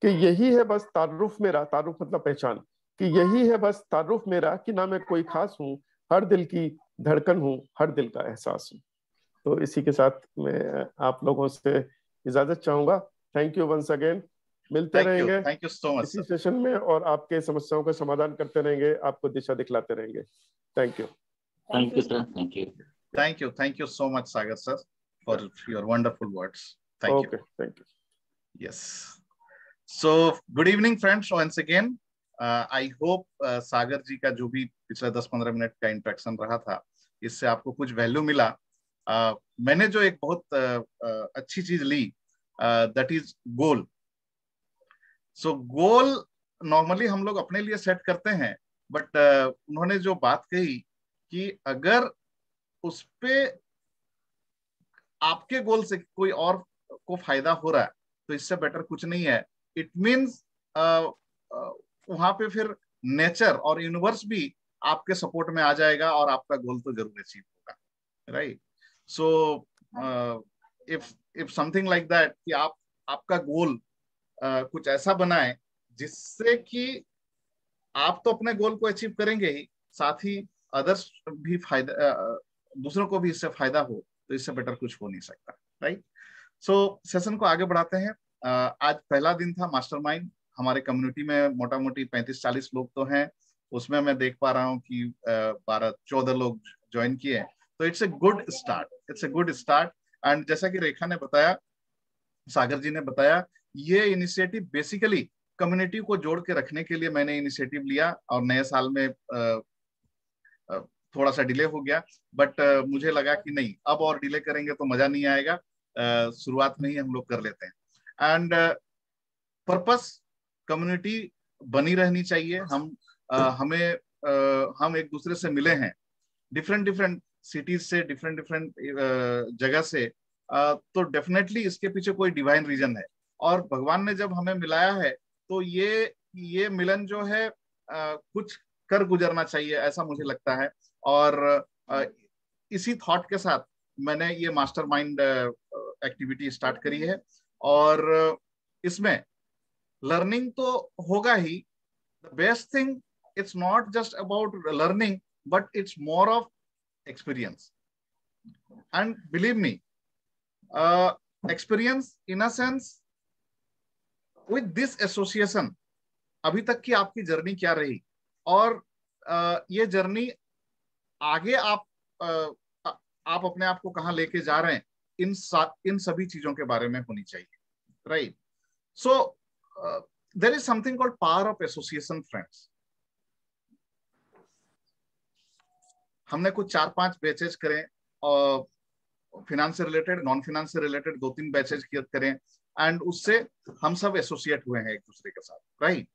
कि यही है बस तारुफ मेरा, तारुफ मतलब पहचान, कि यही है बस तारुफ मेरा कि ना मैं कोई खास हूँ, हर दिल की धड़कन हूँ, हर दिल का एहसास हूँ। तो इसी के साथ मैं आप लोगों से इजाजत चाहूंगा। Thank you once again. मिलते रहेंगे थैंक यू सो मच इसी सेशन में, और आपके समस्याओं का समाधान करते रहेंगे, आपको दिशा दिखलाते रहेंगे। Thank you. Thank you, sir. Thank you so much, Sagar sir, for your wonderful words. Thank you. Thank you. Yes. So good evening, friends. Once again, I hope सागर जी का जो भी पिछले 10-15 मिनट का इंटरेक्शन रहा था, इससे आपको कुछ वैल्यू मिला। मैंने जो एक बहुत अच्छी चीज ली, that is goal. So goal normally हम लोग अपने लिए सेट करते हैं, बट उन्होंने जो बात कही कि अगर उस पे आपके गोल से कोई और को फायदा हो रहा है तो इससे बेटर कुछ नहीं है। इट मीन्स वहां पे फिर नेचर और यूनिवर्स भी आपके सपोर्ट में आ जाएगा और आपका गोल तो जरूर अचीव होगा, right. So if something like that, कि आपका गोल कुछ ऐसा बनाए जिससे कि आप तो अपने गोल को अचीव करेंगे ही, साथ ही अदर्स भी फायदा, दूसरों को भी इससे फायदा हो, तो इससे बेटर कुछ हो नहीं सकता, राइट। सो सेशन को आगे बढ़ाते हैं। आज पहला दिन था मास्टरमाइंड। हमारे कम्युनिटी में मोटा मोटी 35-40 लोग तो हैं, उसमें मैं देख पा रहा हूँ कि 12-14 लोग ज्वाइन किए हैं, तो it's a good start, it's a good start. And जैसा कि रेखा ने बताया, सागर जी ने बताया, ये इनिशिएटिव बेसिकली कम्युनिटी को जोड़ के रखने के लिए मैंने इनिशिएटिव लिया, और नए साल में थोड़ा सा डिले हो गया, बट मुझे लगा कि नहीं, अब और डिले करेंगे तो मजा नहीं आएगा, शुरुआत में ही हम लोग कर लेते हैं। एंड पर्पस कम्युनिटी बनी रहनी चाहिए। हम एक दूसरे से मिले हैं, डिफरेंट सिटीज से, डिफरेंट जगह से, तो डेफिनेटली इसके पीछे कोई डिवाइन रीजन है, और भगवान ने जब हमें मिलाया है तो ये मिलन जो है कुछ कर गुजरना चाहिए, ऐसा मुझे लगता है। और इसी थॉट के साथ मैंने ये मास्टरमाइंड एक्टिविटी स्टार्ट करी है, और इसमें लर्निंग तो होगा ही। The best thing, it's not just about learning, but it's more of experience. And believe me, experience in a sense with this association, अभी तक की आपकी जर्नी क्या रही, और ये जर्नी आगे आप अपने आप को कहाँ लेके जा रहे हैं, इन सभी चीजों के बारे में होनी चाहिए, right. So there is something called power of association friends. हमने कुछ 4-5 बैचेज करें, और फिनांस से रिलेटेड, नॉन फिनांस से रिलेटेड 2-3 बैचेज करें, एंड उससे हम सब एसोसिएट हुए हैं एक दूसरे के साथ, राइट।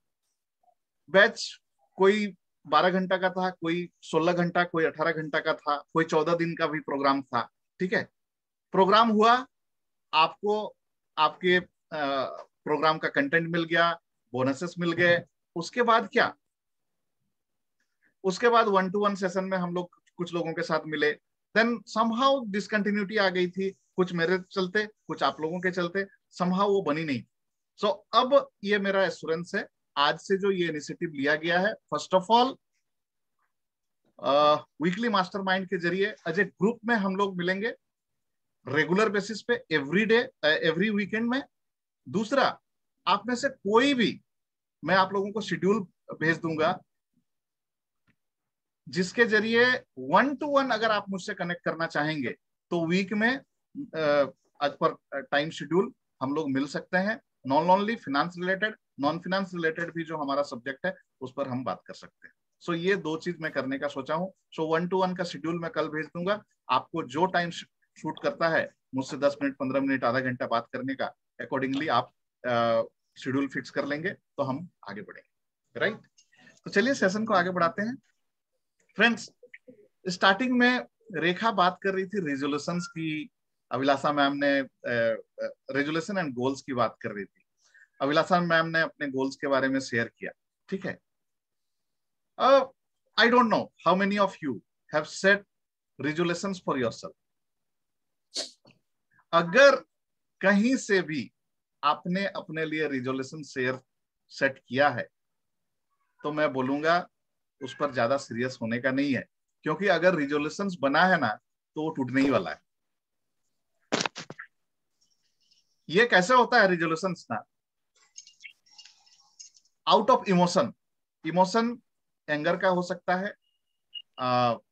बैच कोई 12 घंटा का था, कोई 16 घंटा, कोई 18 घंटा का था, कोई 14 दिन का भी प्रोग्राम था, ठीक है। प्रोग्राम हुआ, आपको आपके प्रोग्राम का कंटेंट मिल गया, बोनसेस मिल गए। उसके बाद क्या, उसके बाद 1-to-1 सेशन में हम लोग कुछ लोगों के साथ मिले, देन समहाउ डिसकंटिन्यूटी आ गई थी, कुछ मेरे चलते, कुछ आप लोगों के चलते, समहाउ वो बनी नहीं। सो अब ये मेरा एश्योरेंस है, आज से जो ये इनिशिएटिव लिया गया है, first of all weekly mastermind के जरिए एज ए ग्रुप में हम लोग मिलेंगे रेगुलर बेसिस पे, एवरी डे, एवरी वीकेंड में। दूसरा, आप में से कोई भी, मैं आप लोगों को शेड्यूल भेज दूंगा, जिसके जरिए 1-to-1 अगर आप मुझसे कनेक्ट करना चाहेंगे तो वीक में आज पर टाइम शेड्यूल हम लोग मिल सकते हैं। Non only finance related, non finance related भी जो हमारा सब्जेक्ट है उस पर हम बात कर सकते हैं। सो ये 2 चीज मैं करने का सोचा हूँ। सो 1-to-1 का शेड्यूल मैं कल भेज दूंगा। आपको जो टाइम शूट करता है मुझसे 10 मिनट, 15 मिनट, आधा घंटा बात करने का, अकॉर्डिंगली आप शेड्यूल फिक्स कर लेंगे तो हम आगे बढ़ेंगे, राइट। तो चलिए सेशन को आगे बढ़ाते हैं। फ्रेंड्स, स्टार्टिंग में रेखा बात कर रही थी रेजोल्यूशंस की, अभिलाषा मैम ने रेजोल्यूशन एंड गोल्स की बात कर रही थी, अभिलाषा मैम ने अपने गोल्स के बारे में शेयर किया, ठीक है। I don't know how many of you have set resolutions for yourself. अगर कहीं से भी आपने अपने लिए रेजोल्यूशन सेट किया है तो मैं बोलूंगा उस पर ज्यादा सीरियस होने का नहीं है, क्योंकि अगर रिजोल्यूशंस बना है ना तो वो टूटने ही वाला है। ये कैसे होता है रिजोल्यूशंस ना? आउट ऑफ इमोशन एंगर का हो सकता है,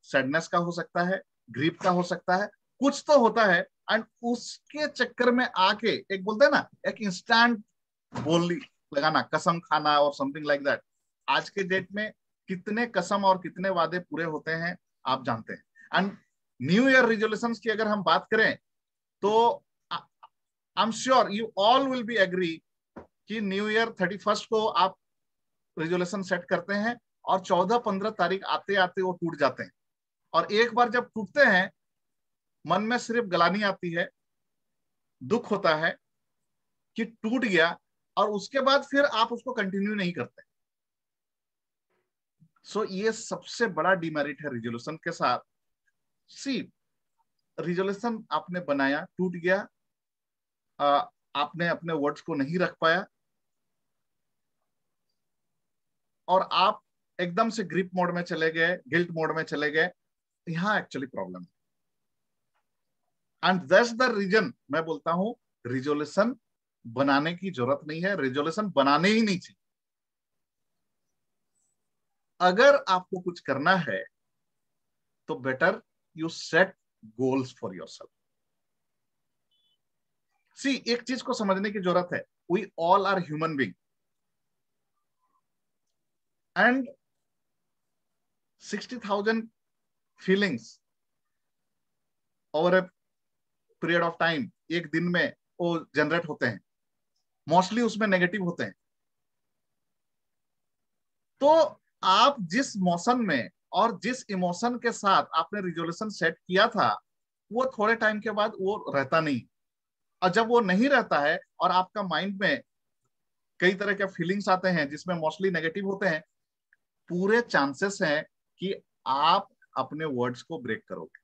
सैडनेस का हो सकता है, ग्रीफ का हो सकता है, कुछ तो होता है, एंड उसके चक्कर में आके एक बोलते हैं ना, एक इंस्टेंट बोली लगाना, कसम खाना और समथिंग लाइक दैट। आज के डेट में कितने कसम और कितने वादे पूरे होते हैं आप जानते हैं। एंड न्यू ईयर रिजोल्यूशंस की अगर हम बात करें तो I am sure you all will be agree कि न्यू ईयर 31 को आप रिजोल्यूशन सेट करते हैं और 14-15 तारीख आते आते वो टूट जाते हैं। और एक बार जब टूटते हैं मन में सिर्फ गलानी आती है, दुख होता है कि टूट गया, और उसके बाद फिर आप उसको कंटिन्यू नहीं करते। सो ये सबसे बड़ा डिमेरिट है रिजोल्यूशन के साथ। सी, रिजोल्यूशन आपने बनाया, टूट गया, आपने अपने वर्ड्स को नहीं रख पाया, और आप एकदम से ग्रिप मोड में चले गए, गिल्ट मोड में चले गए, यहां एक्चुअली प्रॉब्लम है। एंड दैट्स द रीजन मैं बोलता हूं रिजोल्यूशन बनाने की जरूरत नहीं है, रिजोल्यूशन बनाने ही नहीं चाहिए। अगर आपको कुछ करना है तो better you set goals for yourself. See, एक चीज को समझने की जरूरत है, we all are human being and 60,000 feelings over a period of time, एक दिन में वो जनरेट होते हैं, मोस्टली उसमें नेगेटिव होते हैं। तो आप जिस मौसम में और जिस इमोशन के साथ आपने रिजोल्यूशन सेट किया था, वो थोड़े टाइम के बाद वो रहता नहीं। और जब वो नहीं रहता है और आपका माइंड में कई तरह के फीलिंग्स आते हैं जिसमें मोस्टली नेगेटिव होते हैं, पूरे चांसेस हैं कि आप अपने वर्ड्स को ब्रेक करोगे।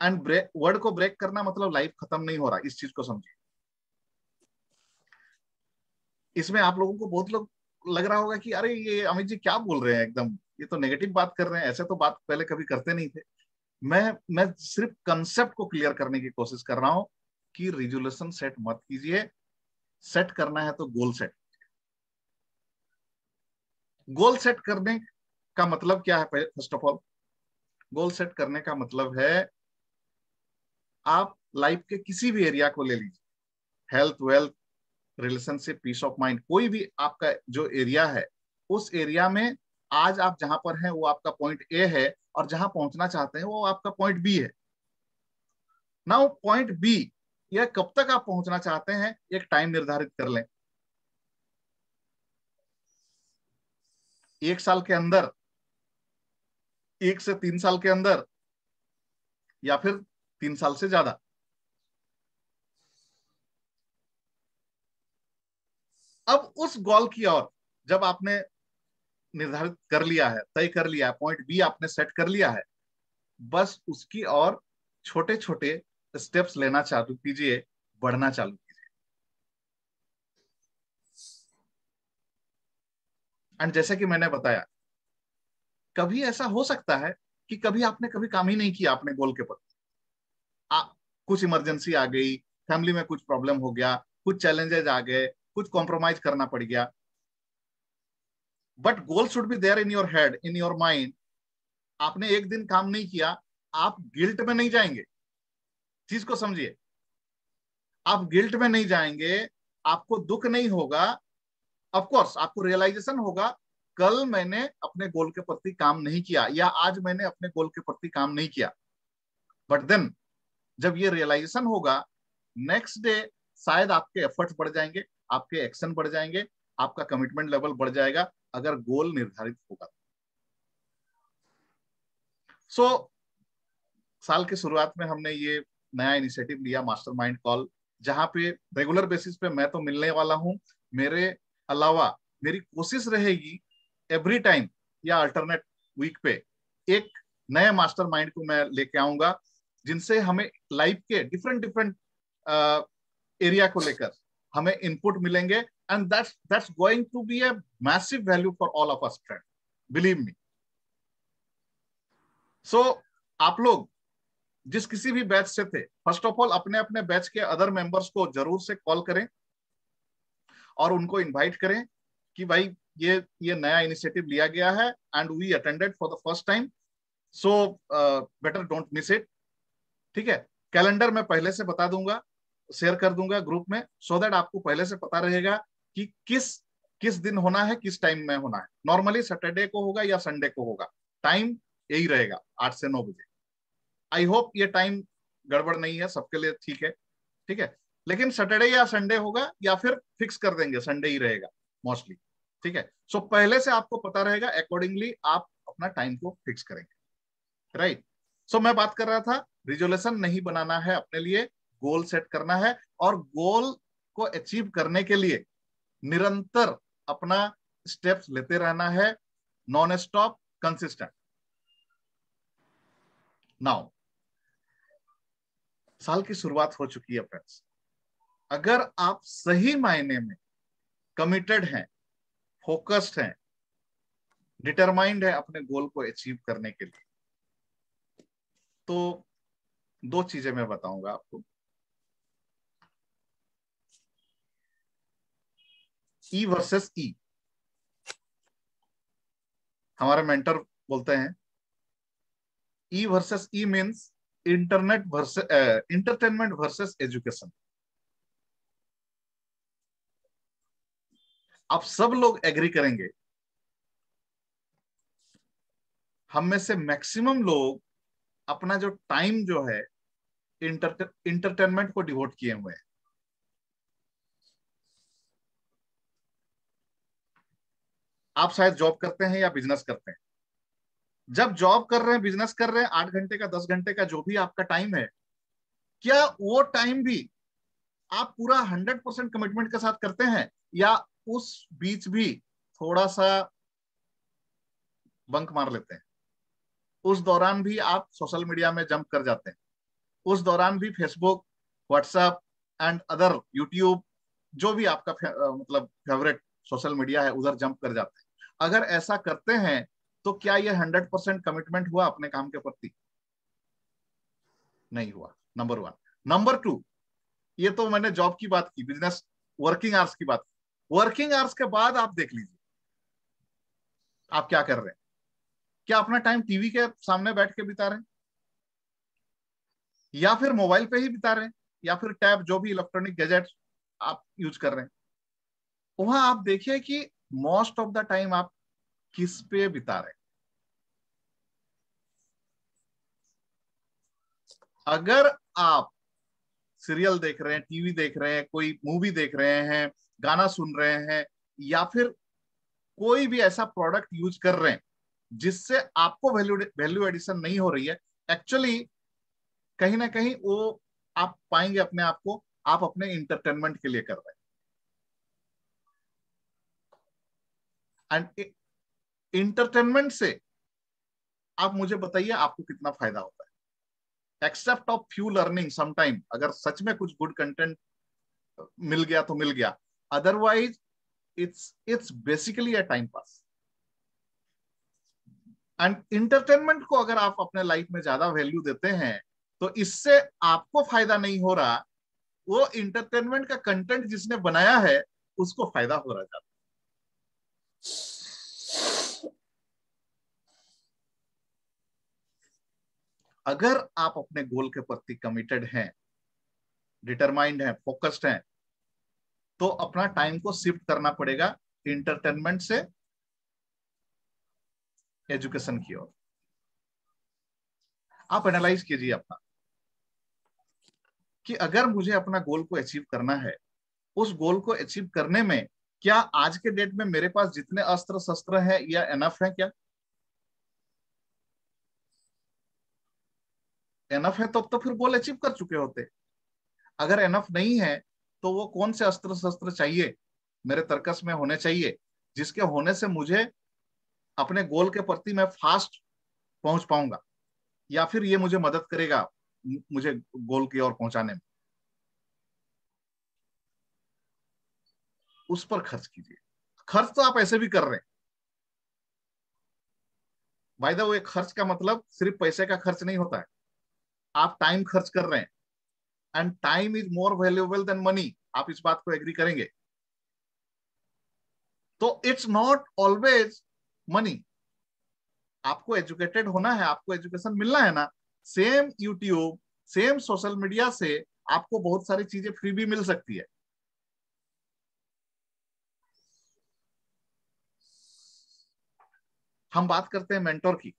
एंड वर्ड को ब्रेक करना मतलब लाइफ खत्म नहीं हो रहा, इस चीज को समझिए। इसमें आप लोगों को बहुत लोग लग रहा होगा कि अरे ये अमित जी क्या बोल रहे हैं, एकदम ये तो नेगेटिव बात कर रहे हैं, ऐसे तो बात पहले कभी करते नहीं थे। मैं सिर्फ कंसेप्ट को क्लियर करने की कोशिश कर रहा हूं कि रिजोल्यूशन सेट मत कीजिए, सेट करना है तो गोल सेट। गोल सेट करने का मतलब क्या है? First of all, goal set करने का मतलब है आप लाइफ के किसी भी एरिया को ले लीजिए, health, wealth, relationship, peace of mind, कोई भी आपका जो एरिया है, उस एरिया में आज आप जहां पर हैं वो आपका पॉइंट ए है और जहां पहुंचना चाहते हैं वो आपका पॉइंट बी है। नाउ पॉइंट बी, यह कब तक आप पहुंचना चाहते हैं, एक टाइम निर्धारित कर लें। 1 साल के अंदर, 1 से 3 साल के अंदर, या फिर 3 साल से ज्यादा। अब उस गोल की ओर जब आपने निर्धारित कर लिया है, तय कर लिया है, पॉइंट बी आपने सेट कर लिया है, बस उसकी ओर छोटे छोटे स्टेप्स लेना चालू कीजिए, बढ़ना चालू कीजिए। एंड जैसे कि मैंने बताया, कभी ऐसा हो सकता है कि कभी आपने कभी काम ही नहीं किया अपने गोल के प्रति, कुछ इमरजेंसी आ गई, फैमिली में कुछ प्रॉब्लम हो गया, कुछ चैलेंजेस आ गए, कुछ कॉम्प्रोमाइज करना पड़ गया, but goal should be there in your head, in your mind. आपने एक दिन काम नहीं किया, आप गिल्ट में नहीं जाएंगे, चीज को समझिए, आप गिल्ट में नहीं जाएंगे, आपको दुख नहीं होगा। ऑफ कोर्स आपको रियलाइजेशन होगा, कल मैंने अपने गोल के प्रति काम नहीं किया या आज मैंने अपने गोल के प्रति काम नहीं किया, बट देन जब ये रियलाइजेशन होगा, नेक्स्ट डे शायद आपके एफर्ट्स बढ़ जाएंगे, आपके एक्शन बढ़ जाएंगे, आपका कमिटमेंट लेवल बढ़ जाएगा, अगर गोल निर्धारित होगा। सो साल की शुरुआत में हमने ये नया इनिशिएटिव लिया, मास्टरमाइंड कॉल, जहां पे रेगुलर बेसिस पे मैं तो मिलने वाला हूं, मेरे अलावा मेरी कोशिश रहेगी एवरी टाइम या अल्टरनेट वीक पे एक नए मास्टरमाइंड को मैं लेके आऊंगा, जिनसे हमें लाइफ के डिफरेंट एरिया को लेकर हमें इनपुट मिलेंगे, and that's going to be a massive value for all of us friend, believe me. So आप लोग जिस किसी भी बैच से थे, फर्स्ट ऑफ ऑल अपने अपने बैच के अदर मेंबर्स को जरूर से कॉल करें और उनको इनवाइट करें कि भाई ये नया इनिशिएटिव लिया गया है and we attended for the first time, so better don't miss it. ठीक है, कैलेंडर मैं पहले से बता दूंगा, शेयर कर दूंगा ग्रुप में, सो दैट आपको पहले से पता रहेगा कि किस दिन होना है, किस टाइम में होना है। नॉर्मली सैटरडे को होगा या संडे को होगा, टाइम यही रहेगा 8 से 9 बजे। आई होप ये टाइम गड़बड़ नहीं है, सबके लिए ठीक है, ठीक है। लेकिन सैटरडे या संडे होगा या फिर फिक्स कर देंगे संडे ही रहेगा मोस्टली, ठीक है। सो पहले से आपको पता रहेगा, अकॉर्डिंगली आप अपना टाइम को फिक्स करेंगे, राइट। सो मैं बात कर रहा था, रिजोल्यूशन नहीं बनाना है अपने लिए, गोल सेट करना है, और गोल को अचीव करने के लिए निरंतर अपना स्टेप्स लेते रहना है, नॉन स्टॉप, कंसिस्टेंट। नाउ साल की शुरुआत हो चुकी है फ्रेंड्स, अगर आप सही मायने में कमिटेड हैं, फोकस्ड हैं, डिटरमाइंड है अपने गोल को अचीव करने के लिए, तो दो चीजें मैं बताऊंगा आपको। ई वर्सेस ई, हमारे मेंटर बोलते हैं E versus E means entertainment versus education. आप सब लोग एग्री करेंगे, हम में से मैक्सिमम लोग अपना जो टाइम जो है इंटरटेनमेंट को डिवोट किए हुए हैं। आप शायद जॉब करते हैं या बिजनेस करते हैं। जब जॉब कर रहे हैं, बिजनेस कर रहे हैं, 8 घंटे का 10 घंटे का जो भी आपका टाइम है, क्या वो टाइम भी आप पूरा 100% कमिटमेंट के साथ करते हैं, या उस बीच भी थोड़ा सा बंक मार लेते हैं? उस दौरान भी आप सोशल मीडिया में जंप कर जाते हैं, उस दौरान भी Facebook, WhatsApp and other YouTube, जो भी आपका मतलब फेवरेट सोशल मीडिया है, उधर जंप कर जाते हैं। अगर ऐसा करते हैं तो क्या ये 100% कमिटमेंट हुआ अपने काम के प्रति? नहीं हुआ, नंबर 1। नंबर 2, ये तो मैंने जॉब की बात की, बिजनेस वर्किंग आवर्स की बात की। वर्किंग आवर्स के बाद आप देख लीजिए आप क्या कर रहे हैं। क्या अपना टाइम टीवी के सामने बैठ के बिता रहे हैं, या फिर मोबाइल पे ही बिता रहे हैं, या फिर टैब, जो भी इलेक्ट्रॉनिक गैजेट आप यूज कर रहे हैं? वहां आप देखिए कि मोस्ट ऑफ द टाइम आप किस पे बिता रहे हैं। अगर आप सीरियल देख रहे हैं, टीवी देख रहे हैं, कोई मूवी देख रहे हैं, गाना सुन रहे हैं, या फिर कोई भी ऐसा प्रोडक्ट यूज कर रहे हैं जिससे आपको वैल्यू एडिशन नहीं हो रही है, एक्चुअली कहीं ना कहीं वो आप पाएंगे अपने आप को आप अपने इंटरटेनमेंट के लिए कर रहे हैं। एंड इंटरटेनमेंट से आप मुझे बताइए आपको कितना फायदा होता है, except of few learning sometime. अगर सच में कुछ गुड कंटेंट मिल गया तो मिल गया, otherwise it's basically a time pass. And entertainment को अगर आप अपने लाइफ में ज्यादा वैल्यू देते हैं तो इससे आपको फायदा नहीं हो रहा, वो इंटरटेनमेंट का कंटेंट जिसने बनाया है उसको फायदा हो रहा जाता। अगर आप अपने गोल के प्रति कमिटेड हैं, डिटरमाइंड हैं, फोकस्ड हैं, तो अपना टाइम को शिफ्ट करना पड़ेगा इंटरटेनमेंट से एजुकेशन की ओर। आप एनालाइज कीजिए अपना कि अगर मुझे अपना गोल को अचीव करना है, उस गोल को अचीव करने में क्या आज के डेट में मेरे पास जितने अस्त्र शस्त्र हैं या एनफ है? क्या एनफ है? तो फिर गोल अचीव कर चुके होते। अगर एनफ नहीं है तो वो कौन से अस्त्र शस्त्र चाहिए मेरे तर्कस में होने चाहिए, जिसके होने से मुझे अपने गोल के प्रति मैं फास्ट पहुंच पाऊंगा, या फिर ये मुझे मदद करेगा मुझे गोल की ओर पहुंचाने में। उस पर खर्च कीजिए। खर्च तो आप ऐसे भी कर रहे हैं। बाय द वे, खर्च का मतलब सिर्फ पैसे का खर्च नहीं होता है, आप टाइम खर्च कर रहे हैं, and time is more valuable then money. आप इस बात को एग्री करेंगे? तो इट्स नॉट ऑलवेज मनी। आपको एजुकेटेड होना है, आपको एजुकेशन मिलना है ना, same YouTube, same social media से आपको बहुत सारी चीजें फ्री भी मिल सकती है। हम बात करते हैं मेंटोर की,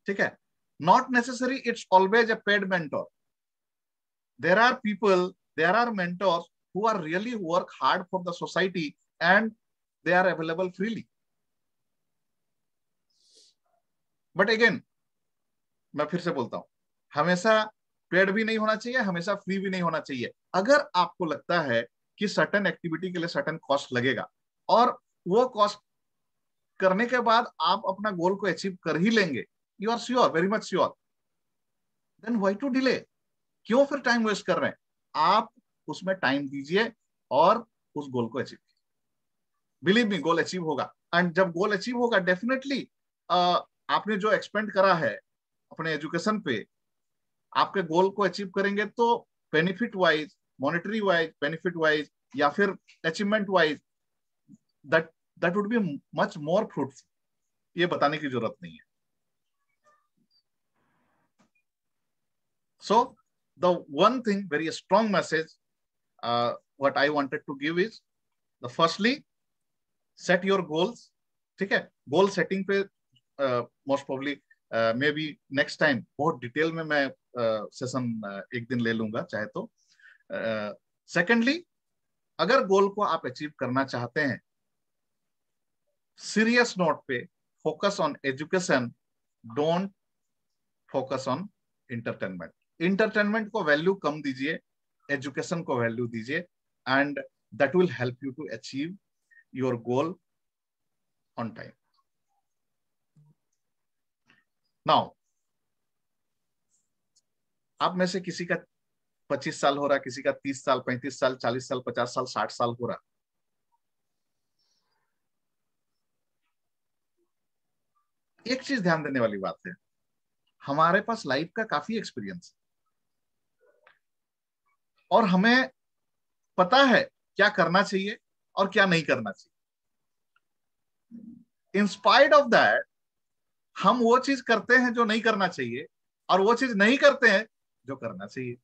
ठीक है? Not necessary it's always a paid mentor. There are people, there are mentors who are really work hard for the society and they are available freely. But again, मैं फिर से बोलता हूं, हमेशा पेड भी नहीं होना चाहिए, हमेशा फ्री भी नहीं होना चाहिए। अगर आपको लगता है कि सर्टेन एक्टिविटी के लिए सर्टेन कॉस्ट लगेगा और वो कॉस्ट करने के बाद आप अपना गोल को अचीव कर ही लेंगे, you are sure, very much sure, then why to delay? क्यों फिर टाइम वेस्ट कर रहे हैं? आप उसमें टाइम दीजिए और उस गोल को अचीव कीजिए। बिलीव मी, गोल अचीव होगा। एंड जब गोल अचीव होगा, डेफिनेटली आपने जो एक्सपेंड करा है अपने एजुकेशन पे, आपके गोल को अचीव करेंगे तो benefit wise, monetary wise, benefit wise, या फिर achievement wise, that would be much more fruitful. ये बताने की जरूरत नहीं है। So the one thing, very strong message, what I wanted to give is, the firstly, set your goals. ठीक है, गोल सेटिंग पे most probably may be next time बहुत डिटेल में मैं सेशन एक दिन ले लूंगा चाहे तो। सेकेंडली, अगर गोल को आप अचीव करना चाहते हैं, सीरियस नोट पे focus on education, don't focus on entertainment. Entertainment को वैल्यू कम दीजिए, एजुकेशन को वैल्यू दीजिए, and that will help you to achieve your goal on time. Now, आप में से किसी का 25 साल हो रहा, किसी का 30 साल, 35 साल, 40 साल, 50 साल, 60 साल हो रहा। एक चीज ध्यान देने वाली बात है, हमारे पास लाइफ का काफी एक्सपीरियंस और हमें पता है क्या करना चाहिए और क्या नहीं करना चाहिए। इन स्पाइट ऑफ दैट, हम वो चीज करते हैं जो नहीं करना चाहिए और वो चीज नहीं करते हैं जो करना चाहिए।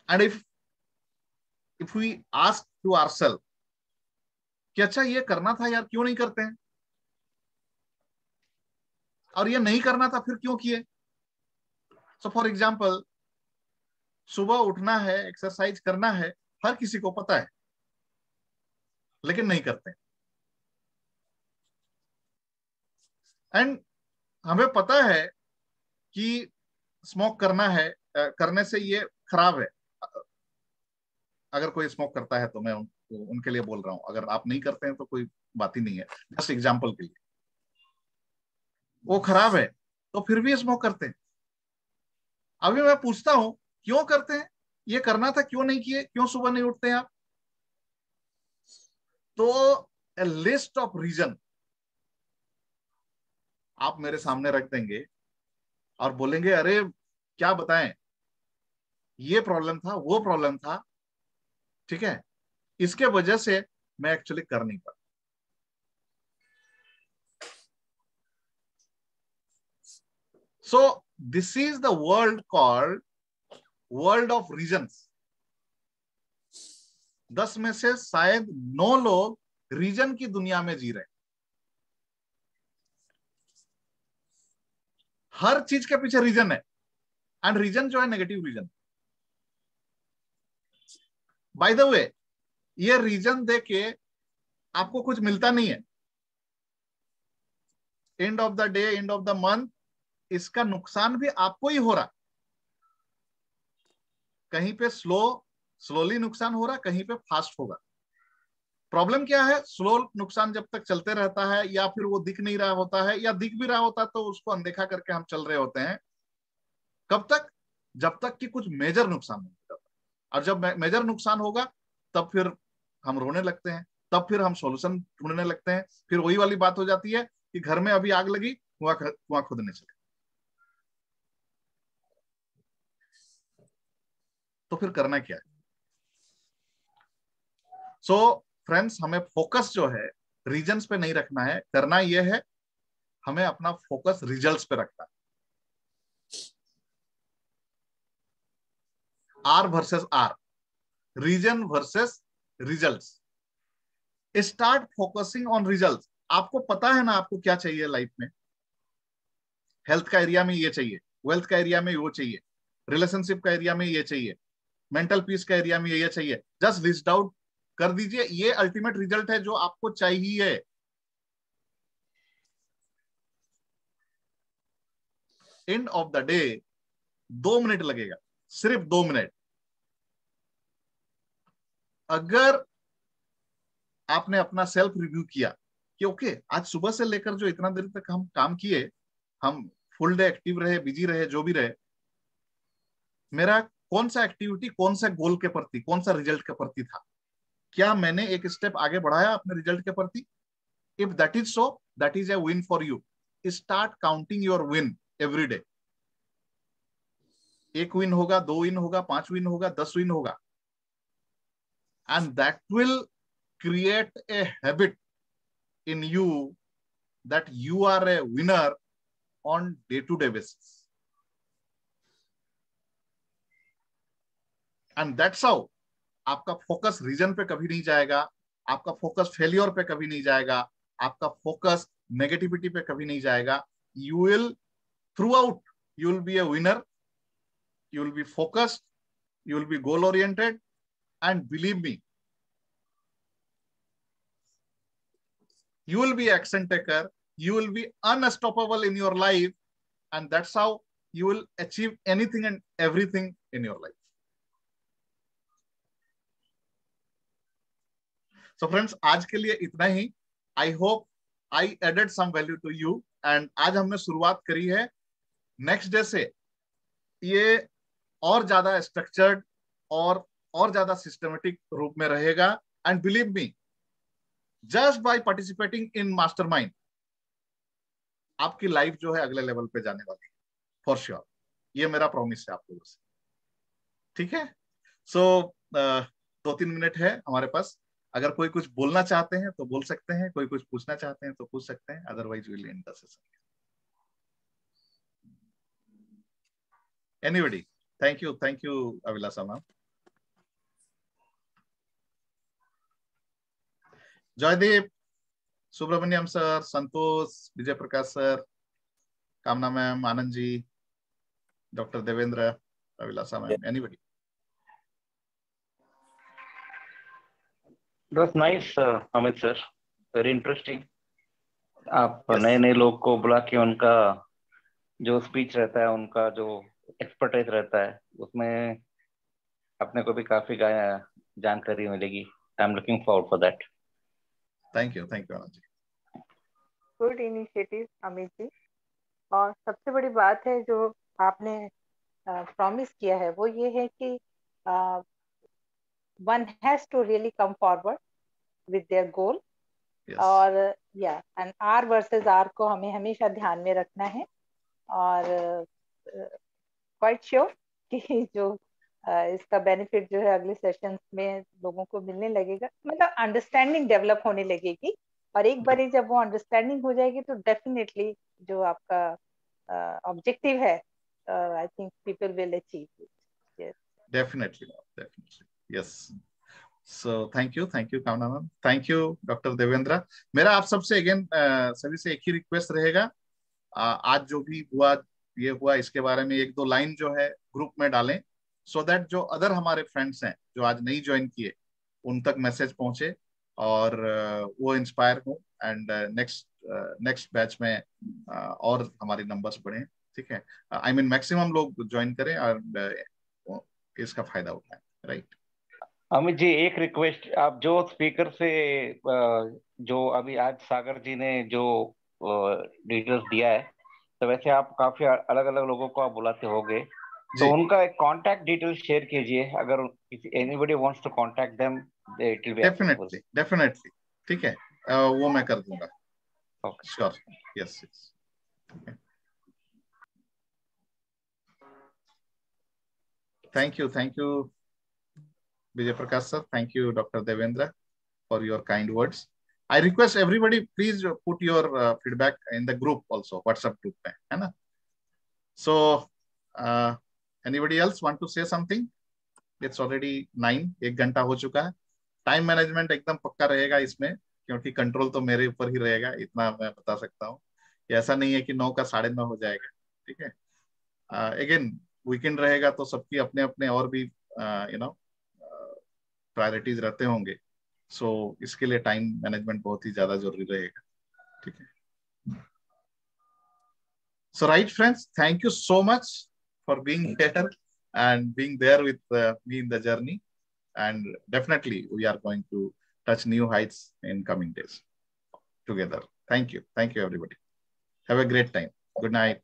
And if we ask to ourselves कि अच्छा ये करना था यार, क्यों नहीं करते हैं, और ये नहीं करना था फिर क्यों किए। सो फॉर एग्जाम्पल, सुबह उठना है, एक्सरसाइज करना है, हर किसी को पता है, लेकिन नहीं करते। एंड हमें पता है कि स्मोक करना है, करने से ये खराब है। अगर कोई स्मोक करता है तो मैं उनके लिए बोल रहा हूं, अगर आप नहीं करते हैं तो कोई बात ही नहीं है, जस्ट एग्जाम्पल के लिए। वो खराब है तो फिर भी स्मोक करते हैं। अभी मैं पूछता हूं क्यों करते हैं, ये करना था क्यों नहीं किए, क्यों सुबह नहीं उठते हैं आप? तो ए लिस्ट ऑफ रीजन आप मेरे सामने रख देंगे और बोलेंगे अरे क्या बताएं, ये प्रॉब्लम था, वो प्रॉब्लम था, ठीक है, इसके वजह से मैं एक्चुअली कर नहीं पाता। So this is the world called world of reasons. 10 में से शायद 9 लोग रीजन की दुनिया में जी रहे हैं। हर चीज के पीछे रीजन है, एंड रीजन जो है negative reason. By the way, ये रीजन देके आपको कुछ मिलता नहीं है। End of the day, end of the month, इसका नुकसान भी आपको ही हो रहा। कहीं पे स्लोली नुकसान हो रहा, कहीं पे फास्ट होगा। प्रॉब्लम क्या है, स्लो नुकसान जब तक चलते रहता है, या फिर वो दिख नहीं रहा होता है, या दिख भी रहा होता है तो उसको अनदेखा करके हम चल रहे होते हैं। कब तक? जब तक कि कुछ मेजर नुकसान नहीं होता। और जब मेजर नुकसान होगा तब फिर हम रोने लगते हैं, तब फिर हम सॉल्यूशन ढूंढने लगते हैं। फिर वही वाली बात हो जाती है कि घर में अभी आग लगी, कुआं खोदने चले। तो फिर करना क्या है? सो फ्रेंड्स, हमें फोकस जो है रीजन्स पे नहीं रखना है, करना यह है हमें अपना फोकस रिजल्ट्स पे रखना है। R versus R, reason versus results. Start focusing on results. आपको पता है ना आपको क्या चाहिए लाइफ में। हेल्थ का एरिया में ये चाहिए, वेल्थ का एरिया में वो चाहिए, रिलेशनशिप का एरिया में ये चाहिए, मेंटल पीस का एरिया में ये चाहिए। जस्ट लिस्ट आउट कर दीजिए, ये अल्टीमेट रिजल्ट है जो आपको चाहिए। End of the day 2 minute लगेगा, सिर्फ 2 मिनट। अगर आपने अपना सेल्फ रिव्यू किया कि ओके, आज सुबह से लेकर जो इतना देर तक हम काम किए, हम फुल डे एक्टिव रहे, बिजी रहे, जो भी रहे, मेरा कौन सा एक्टिविटी कौन सा गोल के प्रति, कौन सा रिजल्ट के प्रति था, क्या मैंने एक स्टेप आगे बढ़ाया अपने रिजल्ट के प्रति? If that is so, that is a win for you. Start counting your win every day. 1 win होगा, 2 विन होगा, 5 विन होगा, 10 विन होगा, and that will create a habit in you that you are a winner on day-to-day basis. And that's how आपका focus reason पे कभी नहीं जाएगा, आपका फोकस फेलियर पे कभी नहीं जाएगा, आपका फोकस नेगेटिविटी पे कभी नहीं जाएगा. You will throughout, you will be a winner, you will be focused, you will be goal oriented, and believe me, you will be action taker, you will be unstoppable in your life, and that's how you will achieve anything and everything in your life. So friends, आज के लिए इतना ही. I hope I added some value to you, and आज हमने शुरुआत करी है. Next day से ये और ज्यादा स्ट्रक्चर्ड और ज्यादा सिस्टमेटिक रूप में रहेगा. And believe me, just by participating in mastermind आपकी लाइफ जो है अगले लेवल पे जाने वाली है, फॉर श्योर. ये मेरा प्रॉमिस है आप लोगों से. ठीक है? सो 2-3 मिनट है हमारे पास. अगर कोई कुछ बोलना चाहते हैं तो बोल सकते हैं, कोई कुछ पूछना चाहते हैं तो पूछ सकते हैं, otherwise will end the session. Anybody? Thank you Abhilasha ma'am. Jaydeep, Subramaniam sir, Santosh, Vijay Prakash sir, Kamna ma'am, Anand ji, doctor Devendra, Abhilasha ma'am, anybody? It was nice, Amit sir. Very interesting. आप नए नए लोग को बुला के उनका जो स्पीच रहता है, उनका जो एक्सपर्टाइज रहता है, उसमें अपने को भी काफी जानकारी मिलेगी. I am looking forward for that. Thank you Anand ji. Good initiative Amit ji. और सबसे बड़ी बात है जो आपने प्रॉमिस किया है वो ये है कि one has to really come forward with their goal. Yes. और and R versus R को हमें हमेशा ध्यान में रखना है. और quite sure कि जो इसका बेनिफिट जो है अगले सेशंस में लोगों को मिलने लगेगा, मतलब अंडरस्टैंडिंग डेवलप होने लगेगी. और एक बार जब वो अंडरस्टैंडिंग हो जाएगी तो डेफिनेटली जो आपका ऑब्जेक्टिव है, I think people will achieve it. Yes, definitely. Yes. So thank you Kamna ma'am. Thank you Dr. Devendra. मेरा आप सबसे अगेन सभी से एक ही रिक्वेस्ट रहेगा, आज जो भी ये हुआ इसके बारे में 1-2 लाइन जो है ग्रुप में डालें, सो दैट जो अदर हमारे फ्रेंड्स हैं जो आज नहीं ज्वाइन किए उन तक मैसेज पहुंचे और वो इंस्पायर हो, एंड नेक्स्ट बैच में और हमारे नंबर्स बढ़े. ठीक है? आई मीन मैक्सिमम लोग ज्वाइन करें और इसका फायदा उठाएं. राइट? अमित जी, एक रिक्वेस्ट, आप जो स्पीकर से जो अभी आज सागर जी ने जो डिटेल्स दिया है, तो वैसे आप काफी अलग अलग लोगों को आप बुलाते होंगे, तो उनका एक कांटेक्ट डिटेल शेयर कीजिए. अगर anybody wants to contact them, it will be definitely. ठीक है, वो मैं कर दूंगा. Okay, sure. Yes. Thank you Vijay Prakash sir. Thank you Dr. Devendra for your kind words. I request everybody please put your feedback in the group also, WhatsApp group में, है ना? So anybody else want to say something? It's already 9, 1 घंटा हो चुका है. Time management एकदम पक्का रहेगा इसमें, क्योंकि कंट्रोल तो मेरे ऊपर ही रहेगा, इतना मैं बता सकता हूँ. ऐसा नहीं है कि 9 का 9:30 हो जाएगा. ठीक है? अगेन वीकेंड रहेगा तो सबकी अपने अपने और भी प्रायोरिटीज रहते होंगे, सो इसके लिए टाइम मैनेजमेंट बहुत ही ज्यादा जरूरी रहेगा. ठीक है? So right friends, thank you so much for being here and being there with me in the journey, and definitely we are going to touch new heights in coming days together. Thank you everybody. Have a great time. Good night.